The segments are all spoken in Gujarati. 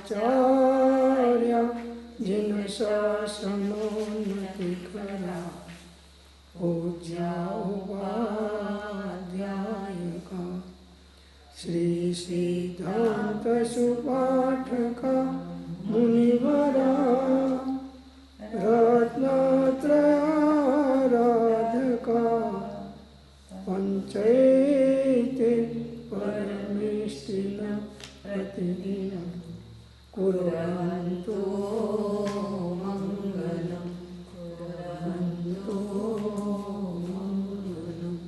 आचार्य जिन शासनोन्नति करा पूज्या उपाध्यायका श्री सिद्धांत सुपाठका मुनिवरा रत्नत्रयाराधका पंचैते परमेष्टिन प्रतिदिनं कुर्वन्तु मंगलम कुर्वन्तु मंगलम।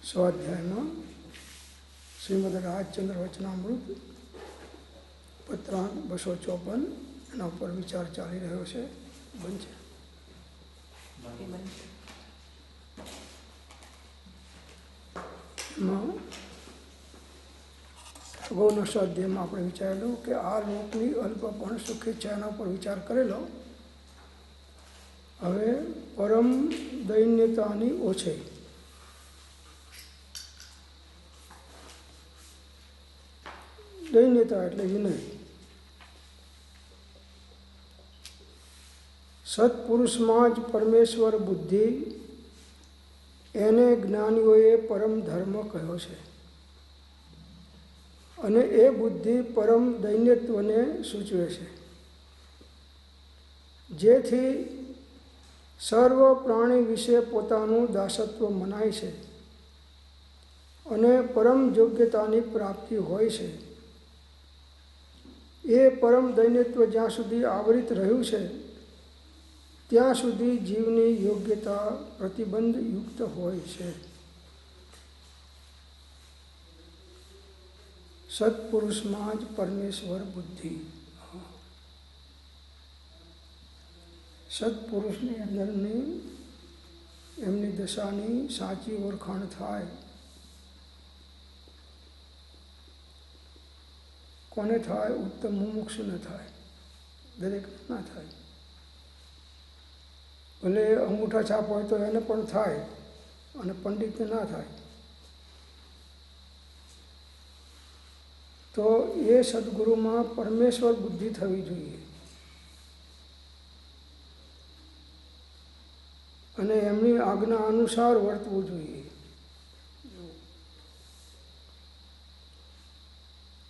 स्वाध्याय में श्रीमद રાજચંદ્ર વચનામૃત પત્રાંક 254 એના ઉપર વિચાર ચાલી રહ્યો છે. બનશે અગાઉના સ્વાધ્યાયમાં આપણે વિચારેલું કે આ લોકની અલ્પ પણ સુખેચ્છા એના પર વિચાર કરેલો. હવે પરમ દૈન્યતાની ઓછે દૈન્યતા એટલે વિનય. સત્પુરુષમાં જ પરમેશ્વર બુદ્ધિ એને જ્ઞાનીઓએ પરમ ધર્મ કહ્યો છે અને એ બુદ્ધિ પરમ દૈન્યત્વને સૂચવે છે, જેથી સર્વ પ્રાણી વિશે પોતાનું દાસત્વ મનાય છે અને પરમ યોગ્યતાની પ્રાપ્તિ હોય છે. એ પરમ દૈન્યત્વ જ્યાં સુધી આવરિત રહ્યું છે ત્યાં સુધી જીવની યોગ્યતા પ્રતિબંધ યુક્ત હોય છે. સત્પુરુષમાં જ પરમેશ્વર બુદ્ધિ. સત્પુરુષની અંદરની એમની દશાની સાચી ઓળખાણ થાય. કોને થાય? ઉત્તમ મુમુક્ષુને થાય, દરેક ના થાય. ભલે અંગૂઠા છાપ હોય તો એને પણ થાય અને પંડિતને ના થાય. તો એ સદગુરુમાં પરમેશ્વર બુદ્ધિ થવી જોઈએ અને એમની આજ્ઞા અનુસાર વર્તવું જોઈએ.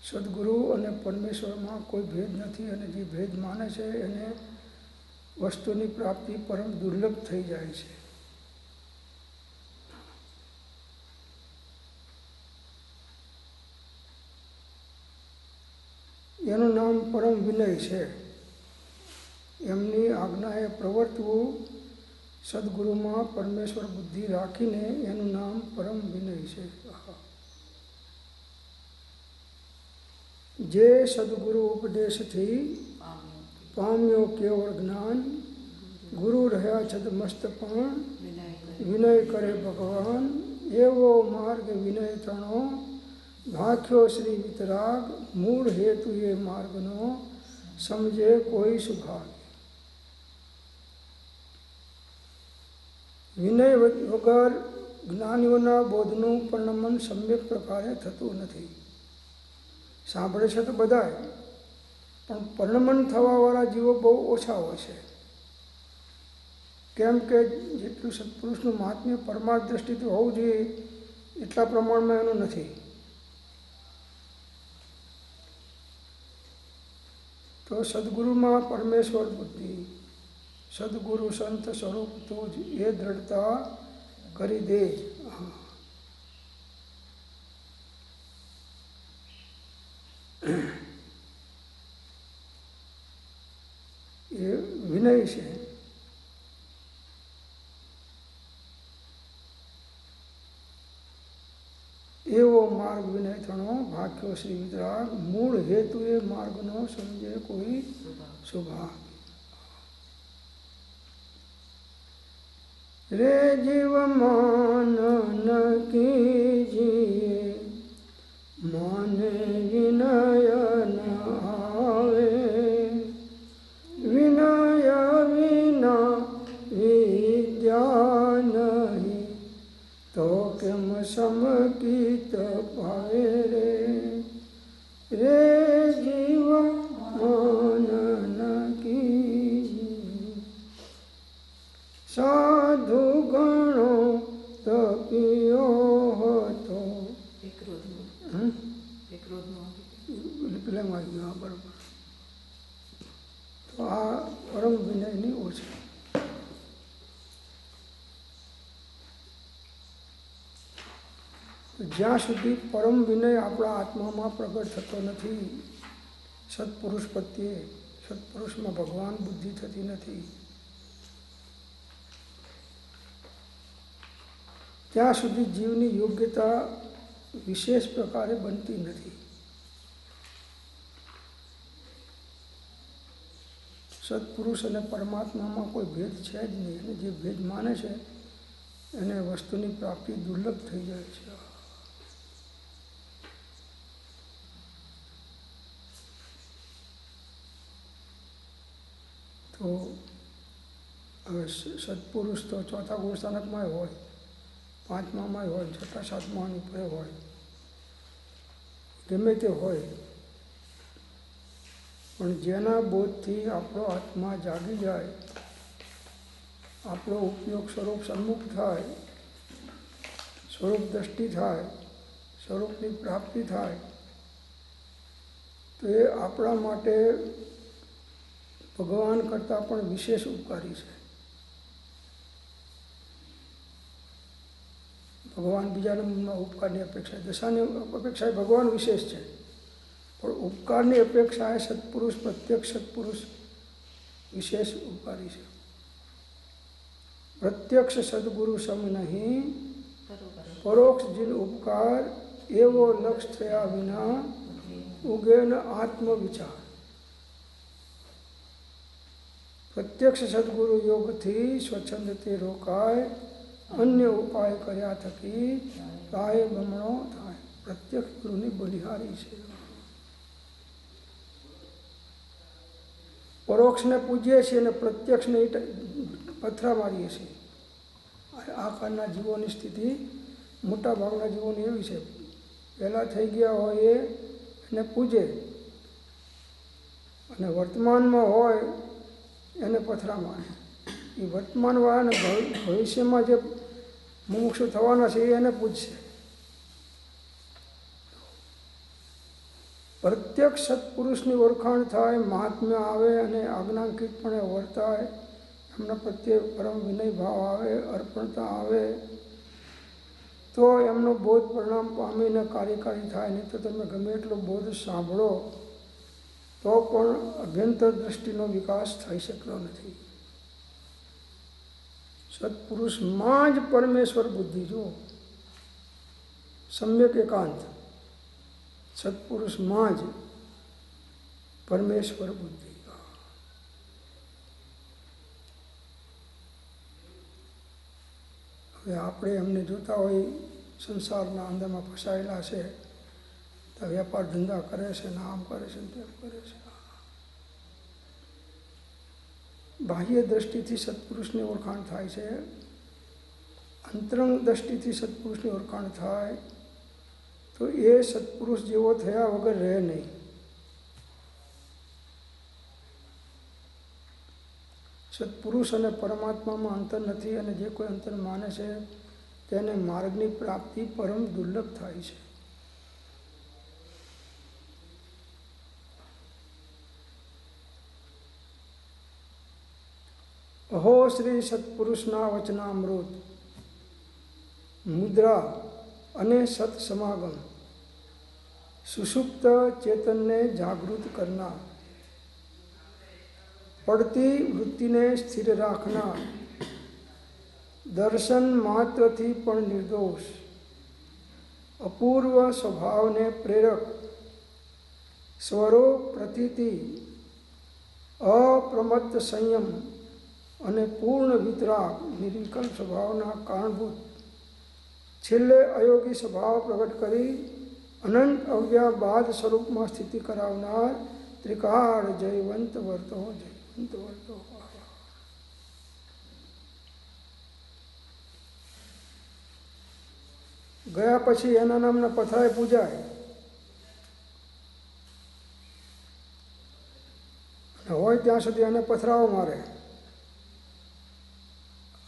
સદગુરુ અને પરમેશ્વરમાં કોઈ ભેદ નથી અને જે ભેદ માને છે એને વસ્તુની પ્રાપ્તિ પરમ દુર્લભ થઈ જાય છે. એનું નામ પરમ વિનય છે. એમની આજ્ઞાએ પ્રવર્તવું, સદગુરુમાં પરમેશ્વર બુદ્ધિ રાખીને એનું નામ પરમ વિનય છે. જે સદગુરુ ઉપદેશથી પામ્યો કેવળ જ્ઞાન, ગુરુ રહ્યા છદ મસ્ત પણ વિનય કરે ભગવાન. એવો માર્ગ વિનય તણો ભાખ્યો શ્રી વિતરાગ, મૂળ હેતુ એ માર્ગનો સમજે કોઈ સુભાગ. વિનય વગર જ્ઞાનીઓના બોધનું પરિણમન સમ્યક પ્રકારે થતું નથી. સાંભળે છે તો બધાય, પણ પરિણમન થવાવાળા જીવો બહુ ઓછા હોય છે. કેમ કે જેટલું સત્પુરુષનું મહાત્મ્ય પરમાર્થ દ્રષ્ટિથી હોવું જોઈએ એટલા પ્રમાણમાં એનું નથી. તો સદગુરુમાં પરમેશ્વર બુદ્ધિ, સદગુરુ સંત સ્વરૂપ તું જ એ દ્રઢતા કરી દે. એ વિનય છે. એવો માર્ગ વિનય થણો ભાગ્યો શ્રી વિતરાગ, મૂળ હેતુ એ માર્ગનો સમજે કોઈ સુભાગ. રે જીવ માન ન કીજીએ, માને વિનય ન આવે. વિનય વિના વિદ્યા નહીં, તો કેમ સમકીત પાવે રે. પેલામાં આવી ગયું. હા, બરાબર. તો આ પરમ વિનયની ઓછ. જ્યાં સુધી પરમ વિનય આપણા આત્મામાં પ્રગટ થતો નથી, સત્પુરુષ પ્રત્યે, સત્પુરુષમાં ભગવાન બુદ્ધિ થતી નથી, ત્યાં સુધી જીવની યોગ્યતા વિશેષ પ્રકારે બનતી નથી. સત્પુરુષ અને પરમાત્મામાં કોઈ ભેદ છે જ નહીં, અને જે ભેદ માને છે એને વસ્તુની પ્રાપ્તિ દુર્લભ થઈ જાય છે. તો હવે સત્પુરુષ તો ચોથા ગુણસ્થાનકમાં હોય, પાંચમામાં હોય, છઠ્ઠા સાતમાની ઉપર હોય, ગમે તે હોય, પણ જેના બોધથી આપણો આત્મા જાગી જાય, આપણો ઉપયોગ સ્વરૂપ સન્મુખ થાય, સ્વરૂપ દ્રષ્ટિ થાય, સ્વરૂપની પ્રાપ્તિ થાય, તો એ આપણા માટે ભગવાન કરતાં પણ વિશેષ ઉપકારી છે. ભગવાન બીજા નંબરમાં ઉપકારની અપેક્ષા, દશાની અપેક્ષાએ ભગવાન વિશેષ છે, પણ ઉપકારની અપેક્ષાએ સત્પુરુષ, પ્રત્યક્ષ સત્પુરુષ વિશેષ ઉપકારી છે. પ્રત્યક્ષ સદગુરુ સમ નહીં, પરોક્ષ જીન ઉપકાર, એવો લક્ષ થયા વિના ઉગે ન આત્મવિચાર. પ્રત્યક્ષ સદગુરુ યોગથી સ્વચ્છંદ તે રોકાય, અન્ય ઉપાય કર્યા થકી કાય બમણો થાય. પ્રત્યક્ષ ગુરુની બલિહારી છે. પરોક્ષને પૂજીએ છીએ અને પ્રત્યક્ષને પથરા મારીએ છીએ. આ કાળના જીવોની સ્થિતિ મોટા ભાગના જીવોની એવી છે, પહેલાં થઈ ગયા હોય એને પૂજે, અને વર્તમાનમાં હોય એને પથરા મારે. એ વર્તમાનવાળાને ભવિષ્યમાં જે મુમુક્ષુ થવાના છે એને પૂજશે. પ્રત્યક્ષ સત્પુરુષની ઓળખાણ થાય, મહાત્મ્ય આવે અને આજ્ઞાંકિતપણે વર્તાય, એમના પ્રત્યે પરમ વિનય ભાવ આવે, અર્પણતા આવે, તો એમનો બોધ પરિણામ પામીને કાર્યકારી થાય. નહીં તો તમે ગમે એટલો બોધ સાંભળો તો પણ અભ્યંતર દૃષ્ટિનો વિકાસ થઈ શકતો નથી. સત્પુરુષમાં જ પરમેશ્વર બુદ્ધિ, જો સમ્યક એકાંત, સત્પુરુષમાં જ પરમેશ્વર બુદ્ધિ. હવે આપણે એમને જોતા હોય સંસારના અંદરમાં ફસાયેલા છે, તો વેપાર ધંધા કરે છે ને આમ કરે છે ને તેમ કરે છે. બાહ્ય દ્રષ્ટિથી સત્પુરુષની ઓળખાણ થાય છે, અંતરંગ દ્રષ્ટિથી સત્પુરુષની ઓળખાણ થાય તો એ સત્પુરુષ જેવો થયા વગર રહે નહીં. સત્પુરુષ અને પરમાત્મામાં અંતર નથી, અને જે કોઈ અંતર માને છે તેને માર્ગની પ્રાપ્તિ પરમ દુર્લભ થાય છે. અહો શ્રી સત્પુરુષના વચનામૃત, મુદ્રા અને સત સમાગમ, સુષુપ્ત ચેતનને જાગૃત કરનાર, પડતી વૃત્તિને સ્થિર રાખનાર, દર્શન માત્રથી પણ નિર્દોષ, અપૂર્વ સ્વભાવને પ્રેરક, સ્વરૂપ પ્રતીતિ, અપ્રમત્ત સંયમ અને પૂર્ણ વિતરાગ, નિર્વિકલ્પ સ્વભાવના કારણભૂત, છેલ્લે અયોગી સ્વભાવ પ્રગટ કરી અનંત અવ્યાબાદ સ્વરૂપમાં સ્થિતિ કરાવનાર ત્રિકાળ જયવંત વર્તો, જયવંત વર્તો. ગયા પછી એના નામના પથરાય પૂજાય, અને હોય ત્યાં સુધી એને પથરાઓ મારે.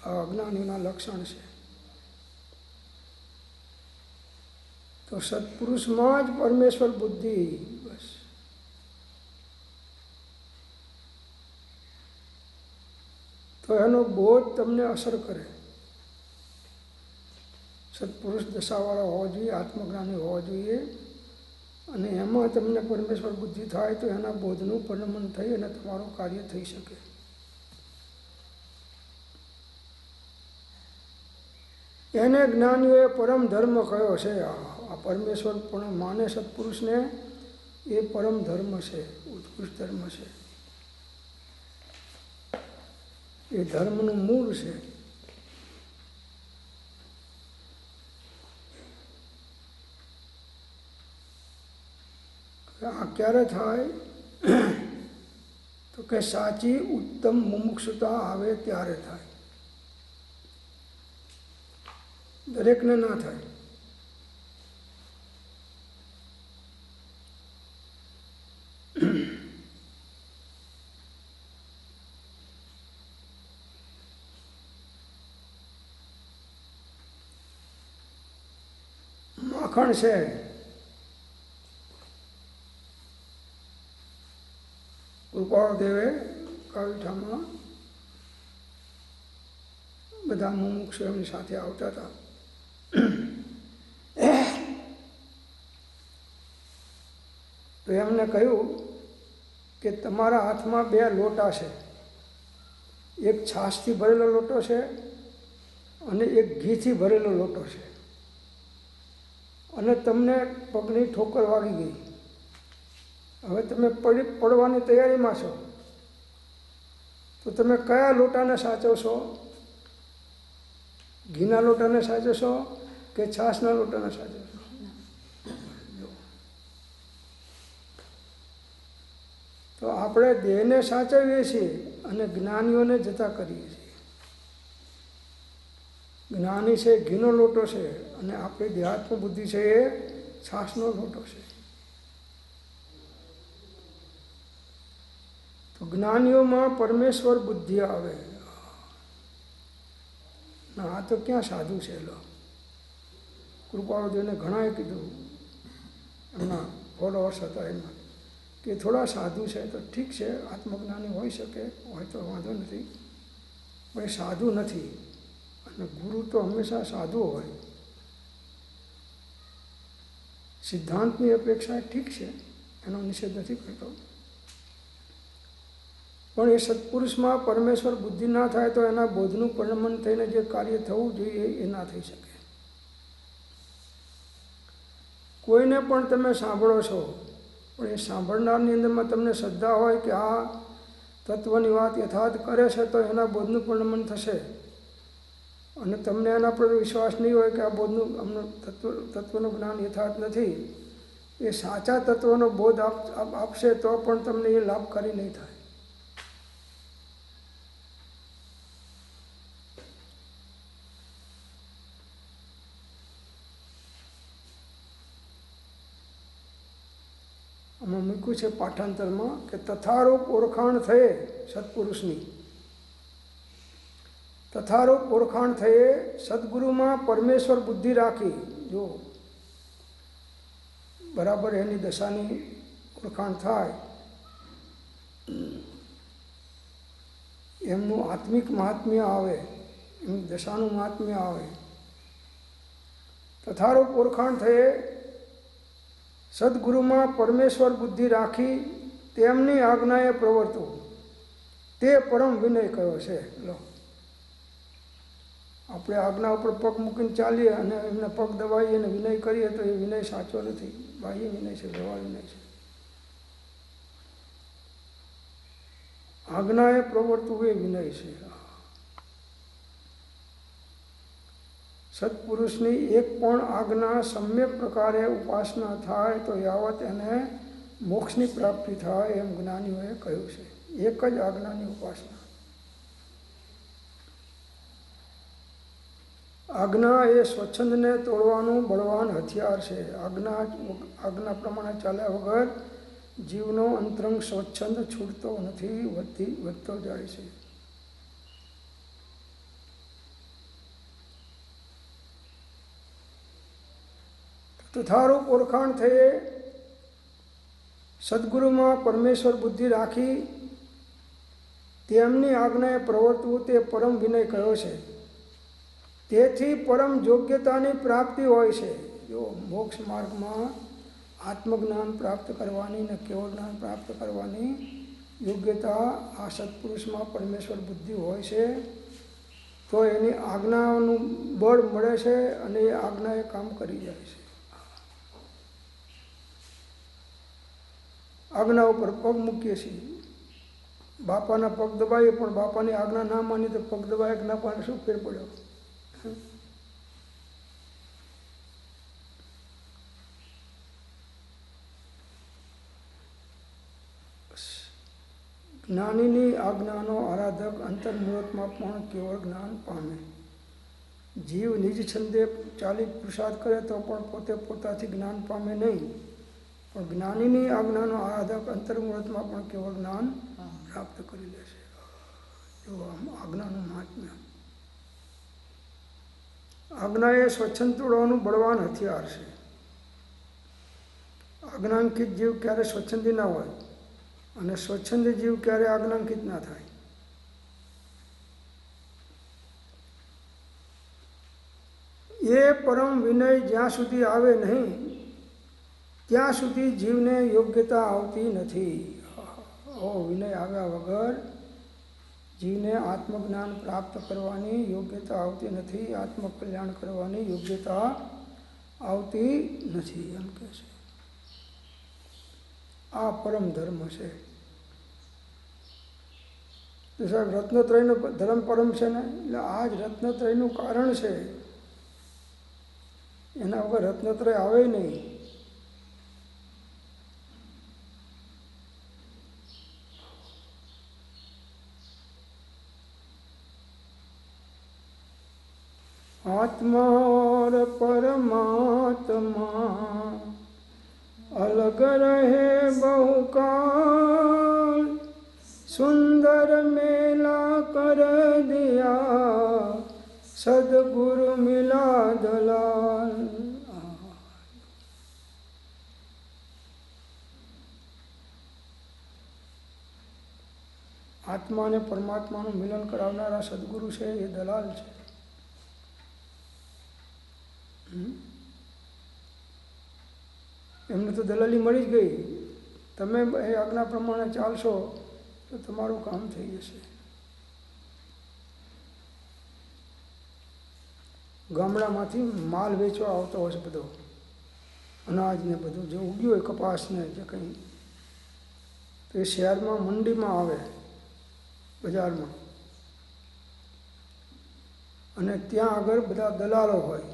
આ અજ્ઞાનીના લક્ષણ છે. તો તો સત્પુરુષમાં જ પરમેશ્વર બુદ્ધિ, બસ. તો એનો બોધ તમને અસર કરે. સત્પુરુષ દશાવાળા હોવા જોઈએ, આત્મજ્ઞાની હોવા જોઈએ, અને એમાં તમને પરમેશ્વર બુદ્ધિ થાય તો એના બોધનું પરિણમન થઈ અને તમારું કાર્ય થઈ શકે. એને જ્ઞાનીઓએ પરમ ધર્મ કયો છે. આ પરમેશ્વર પણ માને સત્પુરુષને એ પરમ ધર્મ છે, ઉત્કૃષ્ટ ધર્મ છે, એ ધર્મનું મૂળ છે. આ ક્યારે થાય તો કે સાચી ઉત્તમ મુમુક્ષુતા આવે ત્યારે થાય. દરેકને ના થાય. માખણ છે, કૃપાળદેવે કાવીઠામાં બધા મુમુક્ષુ એમની સાથે આવતા હતા. તો એમને કહ્યું કે તમારા હાથમાં 2 લોટા છે, એક છાશથી ભરેલો લોટો છે અને એક ઘીથી ભરેલો લોટો છે, અને તમને પગની ઠોકર વાગી ગઈ. હવે તમે પડવાની તૈયારીમાં છો, તો તમે કયા લોટાને સાચવશો? ઘીના લોટાને સાચવશો કે છાશના લોટાને સાચવશો? તો આપણે દેહને સાચવીએ છીએ અને જ્ઞાનીઓને જતા કરીએ છીએ. જ્ઞાની છે ઘીનો લોટો છે અને આપણી દેહાત્મ બુદ્ધિ છે એ છાશનો લોટો છે. તો જ્ઞાનીઓમાં પરમેશ્વર બુદ્ધિ આવે. ના, આ તો ક્યાં સાધુ છે. લો, કૃપાળુદેવને ઘણાએ કીધું, એમના ફોલોઅર્સ હતા એમાં, કે થોડા સાધુ છે તો ઠીક છે, આત્મજ્ઞાની હોઈ શકે, હોય તો વાંધો નથી, પણ એ સાધુ નથી. અને ગુરુ તો હંમેશા સાધુ હોય. સિદ્ધાંતની અપેક્ષા ઠીક છે, એનો નિષેધ નથી કરતો, પણ એ સત્પુરુષમાં પરમેશ્વર બુદ્ધિ ના થાય તો એના બોધનું પરિણમન થઈને જે કાર્ય થવું જોઈએ એ ના થઈ શકે. કોઈને પણ તમે સાંભળો છો, પણ એ સાંભળનારની અંદરમાં તમને શ્રદ્ધા હોય કે આ તત્વની વાત યથાર્થ કરે છે તો એના બોધનું પરિણમન થશે, અને તમને એના પર વિશ્વાસ નહીં હોય કે આ બોધનું અમને તત્વનું જ્ઞાન યથાર્થ નથી, એ સાચા તત્વનો બોધ આપશે તો પણ તમને એ લાભકારી નહીં થાય. આમાં મૂક્યું છે પાઠાંતરમાં કે તથારૂપ ઓળખાણ થયે સત્પુરુષની, તથારૂપ ઓળખાણ થયે સદગુરુમાં પરમેશ્વર બુદ્ધિ રાખી. જો બરાબર એની દશાની ઓળખાણ થાય, એમનું આત્મિક મહાત્મ્ય આવે, એમની દશાનું મહાત્મ્ય આવે. તથારૂપ ઓળખાણ થયે સદગુરુમાં પરમેશ્વર બુદ્ધિ રાખી તેમની આજ્ઞાએ પ્રવર્તવું, તે પરમ વિનય કયો છે. લો, આપણે આજ્ઞા ઉપર પગ મૂકીને ચાલીએ અને એમને પગ દબાવીએ અને વિનય કરીએ તો એ વિનય સાચો નથી, બાહ્ય વિનય છે, વ્યવહાર વિનય છે. આજ્ઞાએ પ્રવર્તવું એ વિનય છે. સત્પુરુષની એક પણ આજ્ઞા સમ્યક પ્રકારે ઉપાસના થાય તો યાવત એને મોક્ષની પ્રાપ્તિ થાય, એમ જ્ઞાનીઓએ કહ્યું છે. એક જ આજ્ઞાની ઉપાસના. આજ્ઞા એ સ્વચ્છંદને તોડવાનું બળવાન હથિયાર છે. આજ્ઞા પ્રમાણે ચાલ્યા વગર જીવનો અંતરંગ સ્વચ્છંદ છૂટતો નથી, વધતો જાય છે. તથારૂપ ઓળખાણ થયે સદગુરુમાં પરમેશ્વર બુદ્ધિ રાખી તેમની આજ્ઞાએ પ્રવર્તવું તે પરમ વિનય કહ્યો છે. તેથી પરમ યોગ્યતાની પ્રાપ્તિ હોય છે. જો મોક્ષ માર્ગમાં આત્મજ્ઞાન પ્રાપ્ત કરવાની ને કેવળ જ્ઞાન પ્રાપ્ત કરવાની યોગ્યતા આ સત્પુરુષમાં પરમેશ્વર બુદ્ધિ હોય છે, તો એની આજ્ઞાનું બળ મળે છે અને એ આજ્ઞા એ કામ કરી જાય છે. આજ્ઞા ઉપર પગ મૂકીએ છીએ. બાપાના પગ દબાવીએ પણ બાપાની આજ્ઞા ના માની તો પગ દબાય કે ના પાડે શું ફેર પડ્યો? જ્ઞાનીની આજ્ઞાનો આરાધક અંતર્મુહૂર્તમાં પણ કેવળ જ્ઞાન પામે. જીવ નિજ છંદે ચાલી પુરુષાર્થ કરે તો પણ પોતે પોતાથી જ્ઞાન પામે નહીં, પણ જ્ઞાનીની આજ્ઞાનો આરાધક અંતર્મુહૂર્તમાં પણ કેવળ જ્ઞાન પ્રાપ્ત કરી લેશે. જો આમ આજ્ઞાનું મહાત્મ્ય. આજ્ઞા એ સ્વચ્છંદ તોડવાનું બળવાન હથિયાર છે. આજ્ઞાંકિત જીવ ક્યારે સ્વચ્છંદી ના હોય અને સ્વચ્છંદી જીવ ક્યારે આજ્ઞાંકિત ના થાય. એ પરમ વિનય જ્યાં સુધી આવે નહીં ત્યાં સુધી જીવને યોગ્યતા આવતી નથી. વિનય આવ્યા વગર જીવને આત્મજ્ઞાન પ્રાપ્ત કરવાની યોગ્યતા આવતી નથી, આત્મકલ્યાણ કરવાની યોગ્યતા આવતી નથી એમ કહે છે. આ પરમ ધર્મ છે. તો સાહેબ રત્નત્રયનો ધર્મ પરમ છે ને, એટલે આ જ રત્નત્રયનું કારણ છે. એના વગર રત્નત્રય આવે નહીં. આત્મા और परमात्मा अलग रहे बहुकाल, सुंदर मेला कर दिया सदगुरु मिला दलाल. આત્મા અને પરમાત્માનું મિલન કરાવનારા સદગુરુ છે એ દલાલ છે. એમને તો દલાલી મળી જ ગઈ. તમે એ આજ્ઞા પ્રમાણે ચાલશો તો તમારું કામ થઈ જશે. ગામડામાંથી માલ વેચવા આવતો હોય છે, બધો અનાજ ને બધું જે ઉગ્યું હોય, કપાસ ને જે કંઈ, તો એ શહેરમાં મંડીમાં આવે, બજારમાં, અને ત્યાં આગળ બધા દલાલો હોય.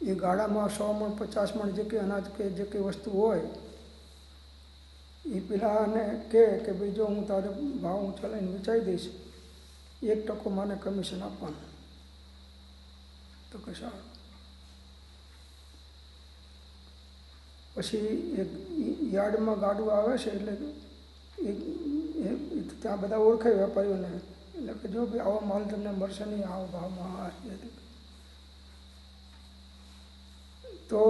એ ગાડામાં 100 મણ 50 મણ જે કંઈ અનાજ કે જે કંઈ વસ્તુ હોય એ પેલાને કહે કે ભાઈ જો હું તારે ભાવ ઊંચા લઈને વેચાઈ દઈશ, 1% મને કમિશન આપવાનું. તો કે સારું. પછી એક યાર્ડમાં ગાડું આવે છે, એટલે ત્યાં બધા ઓળખાય વેપારીઓને, એટલે કે જો ભાઈ આવો માલ તમને મળશે નહીં, આવો ભાવમાં. તો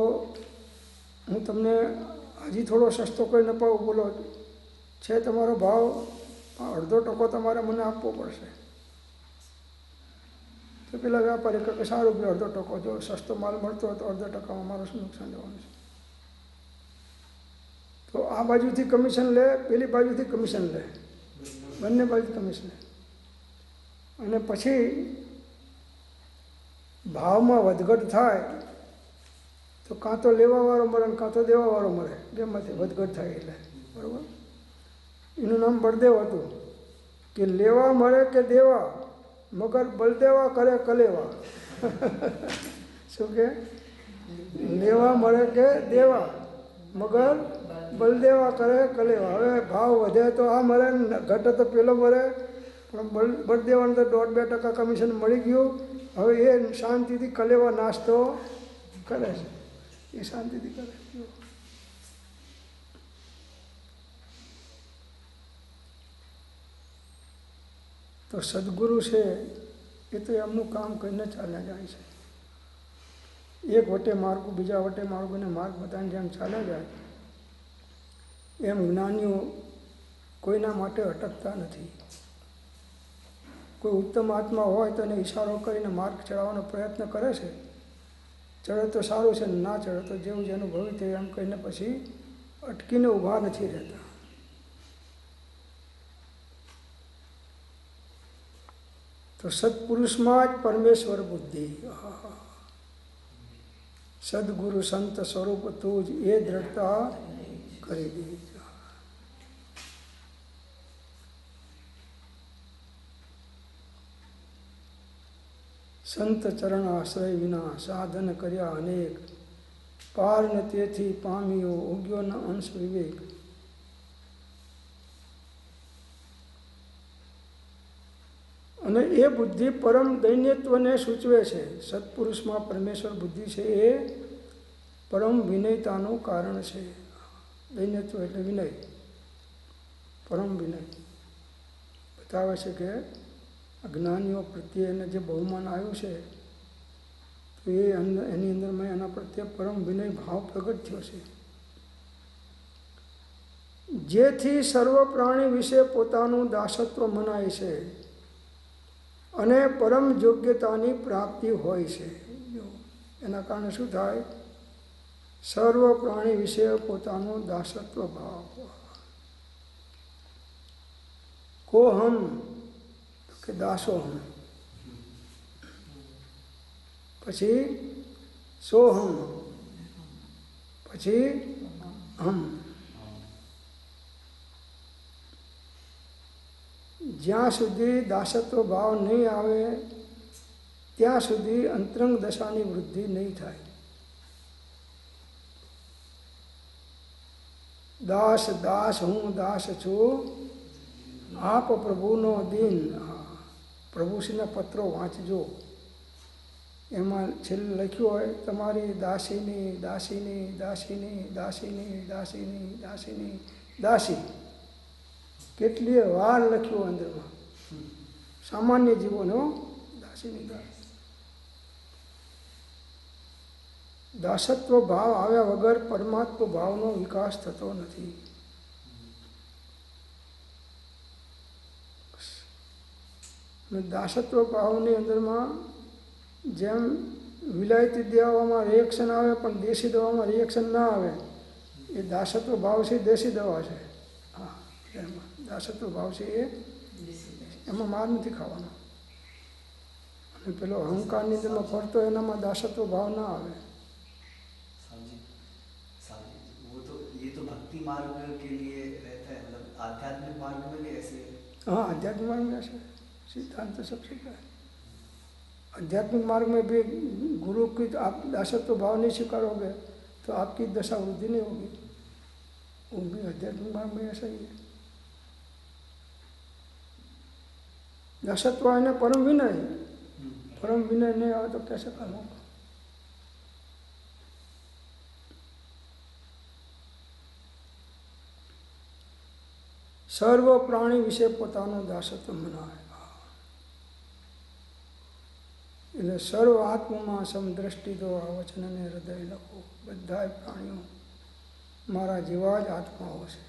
હું તમને હજી થોડો સસ્તો કરી ન પાઉં, બોલો છે તમારો ભાવ, 1/2% તમારે મને આપવો પડશે. તો પેલા વેપારી કહે કે સારું ભાઈ 1/2%, જો સસ્તો માલ મળતો હોય તો 1/2%માં મારું શું નુકસાન જવાનું છે. તો આ બાજુથી કમિશન લે, પેલી બાજુથી કમિશન લે, બંને બાજુથી કમિશન લે. અને પછી ભાવમાં વધઘટ થાય તો કાં તો લેવાવાળો મળે ને કાં તો દેવાવાળો મળે, બેમાંથી વધઘટ થાય. એટલે બરાબર, એનું નામ બળદેવ હતું કે લેવા મળે કે દેવા, મગર બળદેવા કરે કલેવા. શું કે લેવા મળે કે દેવા, મગર બળદેવા કરે કલેવા. હવે ભાવ વધે તો આ મળે ને ઘટે તો પેલો મળે, પણ બળદેવાને તો 1.5-2% કમિશન મળી ગયું. હવે એ શાંતિથી કલેવા નાસ્તો કરે છે, એ શાંતિથી કરે. તો સદગુરુ છે એ તો એમનું કામ કરીને ચાલ્યા જાય છે. એક વટે માર્ગો બીજા વટે માર્ગોને માર્ગ બતાવીને જેમ ચાલે જાય એમ જ્ઞાનીઓ કોઈના માટે અટકતા નથી. કોઈ ઉત્તમ આત્મા હોય તો એને ઈશારો કરીને માર્ગ ચડાવવાનો પ્રયત્ન કરે છે. ચડે તો સારું છે, ના ચડે તો જેવું જેનું ભવિ થયું એમ કહીને પછી અટકીને ઊભા નથી રહેતા. તો સત્પુરુષમાં જ પરમેશ્વર બુદ્ધિ, સદગુરુ સંત સ્વરૂપ તું જ એ દ્રઢતા કરી દે. સંત ચરણ આશ્રય વિના સાધન કર્યા અનેક, પાર ન તેથી પામ્યો ઉગ્યો ન અંશ વિવેક. અને એ બુદ્ધિ પરમ દૈન્યત્વને સૂચવે છે. સત્પુરુષમાં પરમેશ્વર બુદ્ધિ છે એ પરમ વિનયતાનું કારણ છે. દૈન્યત્વ એટલે વિનય, પરમ વિનય. બતાવે છે કે જ્ઞાનીઓ પ્રત્યે એને જે બહુમાન આવ્યું છે તો એની અંદરમાં એના પ્રત્યે પરમ વિનય ભાવ પ્રગટ થયો છે. જેથી સર્વ પ્રાણી વિશે પોતાનું દાસત્વ મનાય છે અને પરમ યોગ્યતાની પ્રાપ્તિ હોય છે. એના કારણે શું થાય? સર્વ પ્રાણી વિશે પોતાનું દાસત્વ ભાવ. કોહમ કે દાસોહમ, પછી સોહમ, પછી હમ. જ્યાં સુધી દાસત્વ ભાવ નહીં આવે ત્યાં સુધી અંતરંગ દશાની વૃદ્ધિ નહીં થાય. દાસ દાસ હું દાસ છું, આપ પ્રભુનો દિન. પ્રભુશ્રીના પત્રો વાંચજો, એમાં છેલ્લે લખ્યું હોય તમારી દાસીની દાસીની દાસીની દાસીની દાસીની દાસીની દાસી. કેટલી વાર લખ્યું અંદરમાં. સામાન્ય જીવોનો દાસીની દાસી. દાસત્વ ભાવ આવ્યા વગર પરમાત્મ ભાવનો વિકાસ થતો નથી. દાસત્વ ભાવની અંદરમાં જેમ વિલાયતી દવામાં રિએક્શન આવે પણ દેશી દવામાં રિએક્શન ના આવે, એ દાસત્વ ભાવ છે, દેશી દવા છે. હા, એમાં દાસત્વ ભાવ છે એ એમાં માર નથી ખાવાનો. અને પેલો અહંકારની અંદરમાં ફરતો એનામાં દાસત્વ ભાવ ના આવે. ये तो भक्ति मार्ग के लिए रहता है, मतलब आध्यात्मिक मार्ग में भी ऐसे? हाँ, आध्यात्मिक मार्ग में ऐसे सिद्धांत तो सबसे क्या है. आध्यात्मिक मार्ग में भी गुरु की आप दासत्व भाव नहीं स्वीकारोगे तो आपकी दशा वृद्धि नहीं होगी. वो भी आध्यात्मिक मार्ग में ऐसा ही है. दासत्व है परम विनय, परम विनय नहीं आए तो कैसे काम होगा. સર્વ પ્રાણી વિશે પોતાનું દાસત્વ મનાય. એટલે સર્વ આત્મામાં સમદ્રષ્ટિ દો આ વચનને હૃદય લખો. બધા પ્રાણીઓ મારા જેવા જ આત્માઓ છે.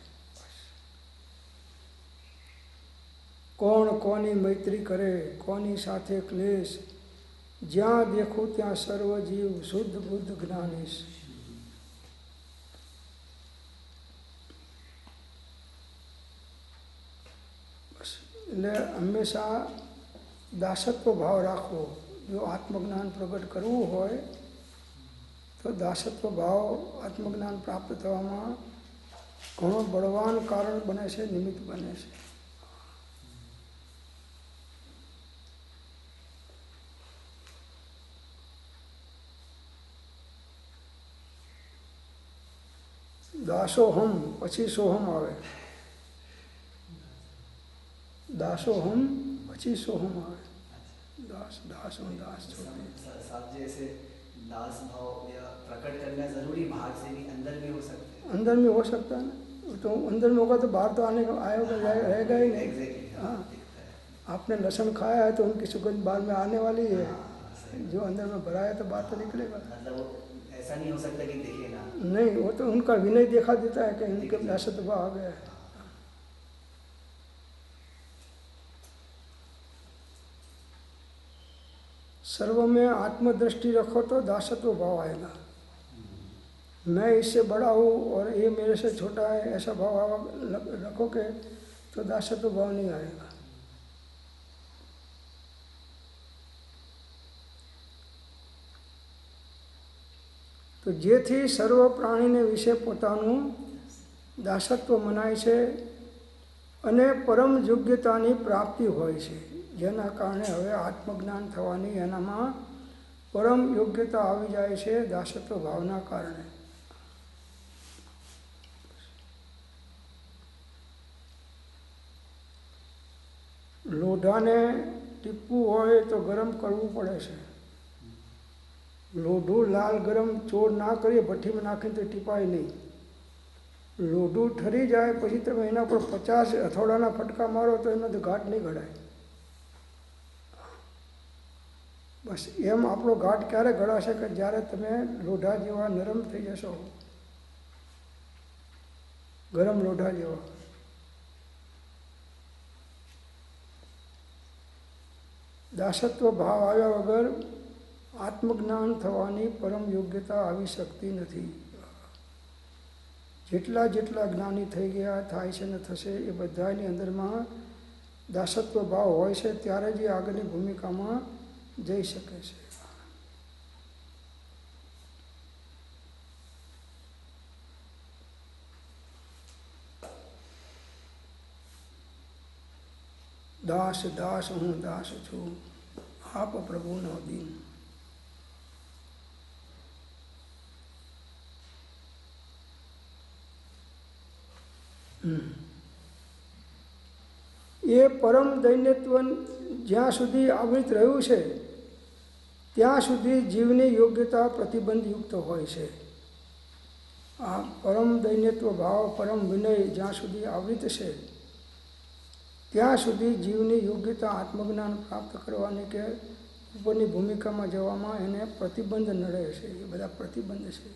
કોણ કોની મૈત્રી કરે, કોની સાથે ક્લેશ, જ્યાં દેખું ત્યાં સર્વ જીવ શુદ્ધ બુદ્ધ જ્ઞાનીશ. એટલે હંમેશા દાસત્વ ભાવ રાખવો. જો આત્મજ્ઞાન પ્રગટ કરવું હોય તો દાસત્વ ભાવ આત્મજ્ઞાન પ્રાપ્ત થવામાં ઘણો બળવાન કારણ બને છે, નિમિત્ત બને છે. દાસોહમ પછી સોહમ આવે. दासोहम પછી सोहम આવે. दास दास और दास छोटे साहब जी ऐसे दास भाव या प्रकट करना जरूरी बाहर से भी अंदर भी हो सकते हैं? अंदर में हो सकता है ना. तो अंदर में होगा तो बाहर तो आने आएगा, रहेगा ही नहीं. हाँ, आपने लहसुन खाया है तो उनकी सुगंध बाहर में आने वाली है. जो अंदर में भरा है तो बाहर तो निकलेगा। मतलब वो ऐसा नहीं हो सकता कि दिखे ना। नहीं, वो तो उनका विनय देखा देता है कि इनके दासत्व भाव आ गया है। सर्व में आत्मदृष्टि रखो तो दासत्व भाव आएगा। मैं इससे बड़ा हूँ और ये मेरे से छोटा है, ऐसा भाव रखोगे तो दासत्व भाव नहीं आएगा। તો જેથી સર્વ પ્રાણીને વિશે પોતાનું દાસત્વ મનાય છે અને પરમ યોગ્યતાની પ્રાપ્તિ હોય છે, જેના કારણે હવે આત્મજ્ઞાન થવાની એનામાં પરમ યોગ્યતા આવી જાય છે દાસત્વ ભાવના કારણે. લોઢાને ટીપવું હોય તો ગરમ કરવું પડે છે. લોઢું લાલ ગરમ ચોર ના કરીએ ભઠ્ઠીમાં નાખીને તો ટીપાય નહીં. લોઢું ઠરી જાય પછી તમે એના પર 50 હથોડાના ફટકા મારો તો એનાથી ઘાટ નહીં ઘડાય. બસ એમ આપણો ઘાટ ક્યારે ઘડાશે કે જ્યારે તમે લોઢા જેવા નરમ થઈ જશો, ગરમ લોઢા જેવા. દાસત્વ ભાવ આવ્યા વગર આત્મજ્ઞાન થવાની પરમ યોગ્યતા આવી શકતી નથી. જેટલા જેટલા જ્ઞાની થઈ ગયા, થાય છે ને થશે, એ બધાની અંદરમાં દાસત્વ ભાવ હોય છે, ત્યારે જ એ આગળની ભૂમિકામાં જઈ શકે છે. દાસ દાસ હું દાસ છું, આપ પ્રભુનો દીન. એ પરમ દૈન્યત્વ જ્યાં સુધી આવૃત રહ્યું છે ત્યાં સુધી જીવની યોગ્યતા પ્રતિબંધયુક્ત હોય છે. આ પરમ દૈન્યત્વ ભાવ, પરમ વિનય જ્યાં સુધી આવૃત છે ત્યાં સુધી જીવની યોગ્યતા આત્મજ્ઞાન પ્રાપ્ત કરવાની કે ઉપરની ભૂમિકામાં જવામાં એને પ્રતિબંધ નડે છે. એ બધા પ્રતિબંધ છે.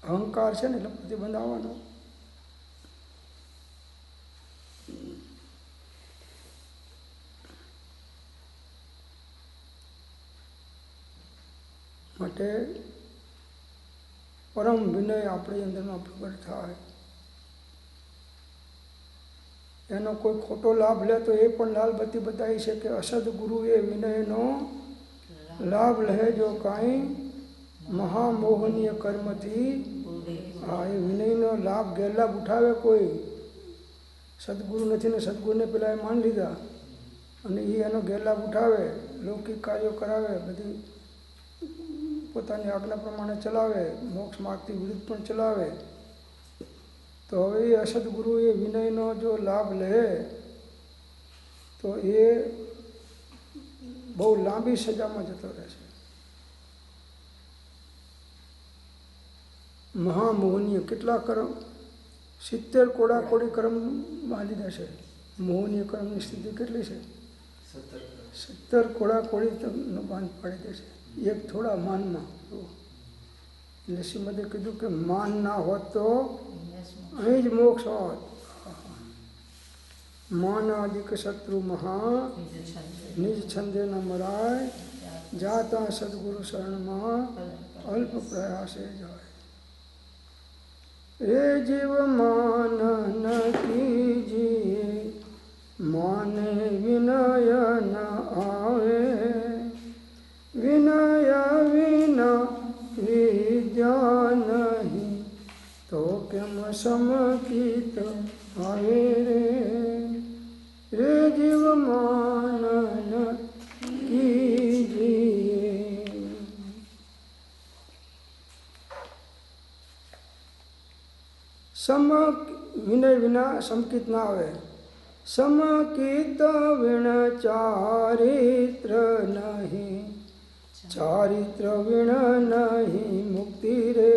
અહંકાર છે ને એટલે પ્રતિબંધ આવવાનો. માટે પરમ વિનય આપણી અંદરમાં પ્રગટ થાય. એનો કોઈ ખોટો લાભ લે તો એ પણ લાલબત્તી બતાવી છે કે અસદગુરુએ વિનયનો લાભ લે જો કાંઈ મહામોહનીય કર્મથી. હા, એ વિનયનો લાભ ગેરલાભ ઉઠાવે કોઈ. સદગુરુ નથી ને સદગુરુને પેલા એ માની લીધા અને એ એનો ગેરલાભ ઉઠાવે, લૌકિક કાર્યો કરાવે, બધી પોતાની આજ્ઞા પ્રમાણે ચલાવે, મોક્ષ માર્ગથી વિરુદ્ધ પણ ચલાવે. તો હવે એ અસદગુરુ એ વિનયનો જો લાભ લે તો એ બહુ લાંબી સજામાં જતો રહેશે. મહામોહનીય કેટલા કર્મ, 70 કોડાકોડી કર્મ બાંધી દેશે. મોહનીય કર્મની સ્થિતિ કેટલી છે? 70 કોડાકોડી તમને બાંધ પાડી દેશે એક થોડા માનમાં. એટલે શ્રીમદે કીધું કે માન ના હોત તો અહીં જ મોક્ષ હોત. માનાદિક શત્રુ મહા નિજ છંદે ન મરાય, જાતા સદગુરુ શરણમાં અલ્પ પ્રયાસે જાય. એ જીવ માન ન કીજીએ, માને વિનય ન આવે, વિનય વિના વિદ્યા નહીં, તો કેમ સમકિત આવે રે. રે જીવ માન ન કીજીએ. વિનય વિના સમકિત ના આવે. સમકિત વિણ ચારિત્ર નહીં, ચારિત્ર વિણ નહીં મુક્તિ રે.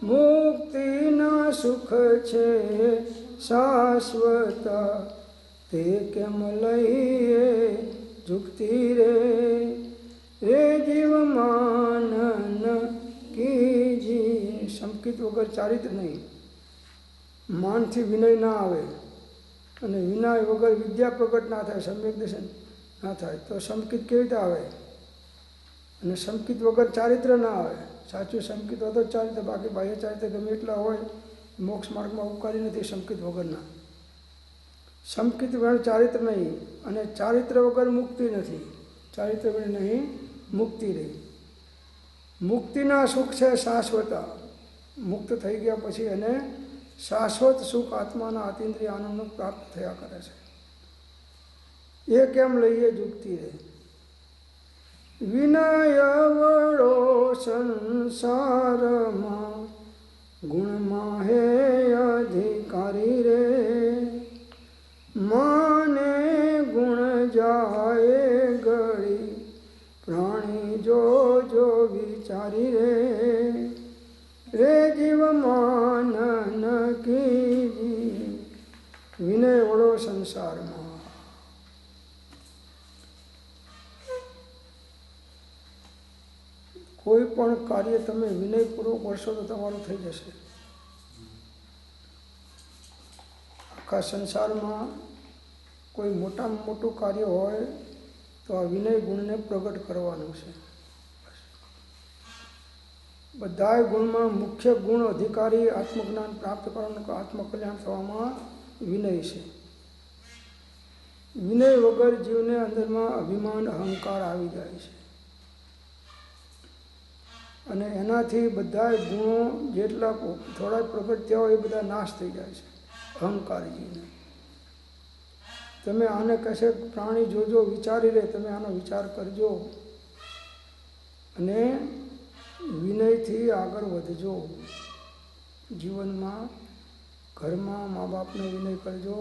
મુક્તિના સુખ છે શાશ્વત, તે કેમ લઈએ ઝૂકતી રે જીવ માનન કીજી. સંકિત વગર ચારિત્ર નહીં. માનથી વિનય ના આવે અને વિનય વગર વિદ્યા પ્રગટ ના થાય, સમ્યક દર્શન ના થાય. તો સંકિત કેવી રીતે આવે? અને સંકિત વગર ચારિત્ર ના આવે. સાચું સંકિત હોય તો ચારિત્ર, બાકી બાહ્ય ચારિત્ર ગમે એટલા હોય મોક્ષ માર્ગમાં ઉપકારી નથી સંકિત વગરના. સંકિત વગર ચારિત્ર નહીં, અને ચારિત્ર વગર મુક્તિ નથી. ચારિત્ર વગર નહીં મુક્તિ રહી. મુક્તિના સુખ છે શાશ્વતા. મુક્ત થઈ ગયા પછી એને શાશ્વત સુખ આત્માના અતિન્દ્રિય આનંદનું પ્રાપ્ત થયા કરે છે. એ કેમ લઈએ ઝૂકતી રહે. વિનય વડો સંસારમાં ગુણમાં હે અધિકારી રે. માને ગુણ જાય ગળી પ્રાણી જો વિચારી રે જીવ માનન કીજી. વિનય વડો સંસારમાં. કોઈ પણ કાર્ય તમે વિનયપૂર્વક કરશો તો તમારું થઈ જશે. આખા સંસારમાં કોઈ મોટામાં મોટું કાર્ય હોય તો આ વિનય ગુણને પ્રગટ કરવાનું છે. બધા ગુણમાં મુખ્ય ગુણ અધિકારી આત્મજ્ઞાન પ્રાપ્ત કરવાનું, આત્મકલ્યાણ થવામાં વિનય છે. વિનય વગર જીવને અંદરમાં અભિમાન અહંકાર આવી જાય છે અને એનાથી બધા ગુણો જેટલા થોડા પ્રગટ થયા હોય એ બધા નાશ થઈ જાય છે. અહંકાર જીવને તમે આને કશે પ્રાણી જોજો વિચારી રહે, તમે આનો વિચાર કરજો અને વિનયથી આગળ વધજો. જીવનમાં ઘરમાં મા બાપનો વિનય કરજો,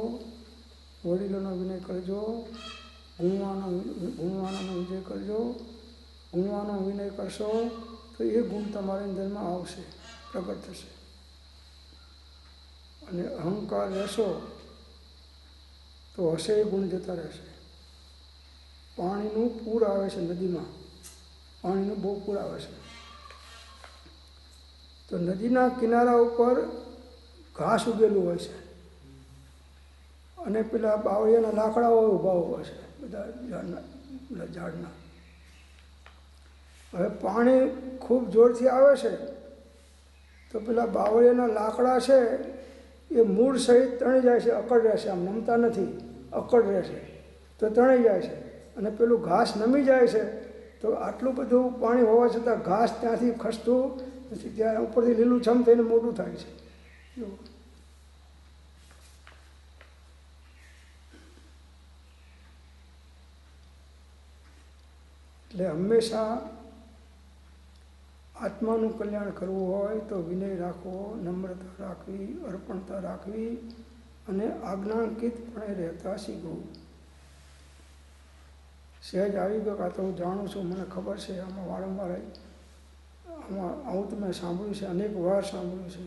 વડીલોનો વિનય કરજો, ગુણવાનોનો વિનય કરજો. ગુણવાનો વિનય કરશો તો એ ગુણ તમારા અંદરમાં આવશે, પ્રગટ થશે. અને અહંકાર રહેશો તો હશે એ ગુણ જતા રહેશે. પાણીનું પૂર આવે છે નદીમાં, પાણીનું બહુ પૂર આવે છે તો નદીના કિનારા ઉપર ઘાસ ઉગેલું હોય છે અને પેલા બાવળિયાના લાકડાઓ ઊભા હોય છે બધા ઝાડના. હવે પાણી ખૂબ જોરથી આવે છે તો પેલા બાવળિયાના લાકડા છે એ મૂળ સહિત તણાઈ જાય છે, અકડ રહેશે. આમ નમતા નથી, અકડ રહેશે તો તણાઈ જાય છે. અને પેલું ઘાસ નમી જાય છે તો આટલું બધું પાણી હોવા છતાં ઘાસ ત્યાંથી ખસતું નથી, ત્યાં ઉપરથી લીલુંછમ થઈને મોટું થાય છે. એટલે હંમેશા આત્માનું કલ્યાણ કરવું હોય તો વિનય રાખવો, નમ્રતા રાખવી, અર્પણતા રાખવી અને આજ્ઞાંકિતપણે રહેતા શીખવું. સહેજ આવી ગયો કાં તો હું જાણું છું, મને ખબર છે, આમાં વારંવાર આવું તો મેં સાંભળ્યું છે, અનેક વાર સાંભળ્યું છે.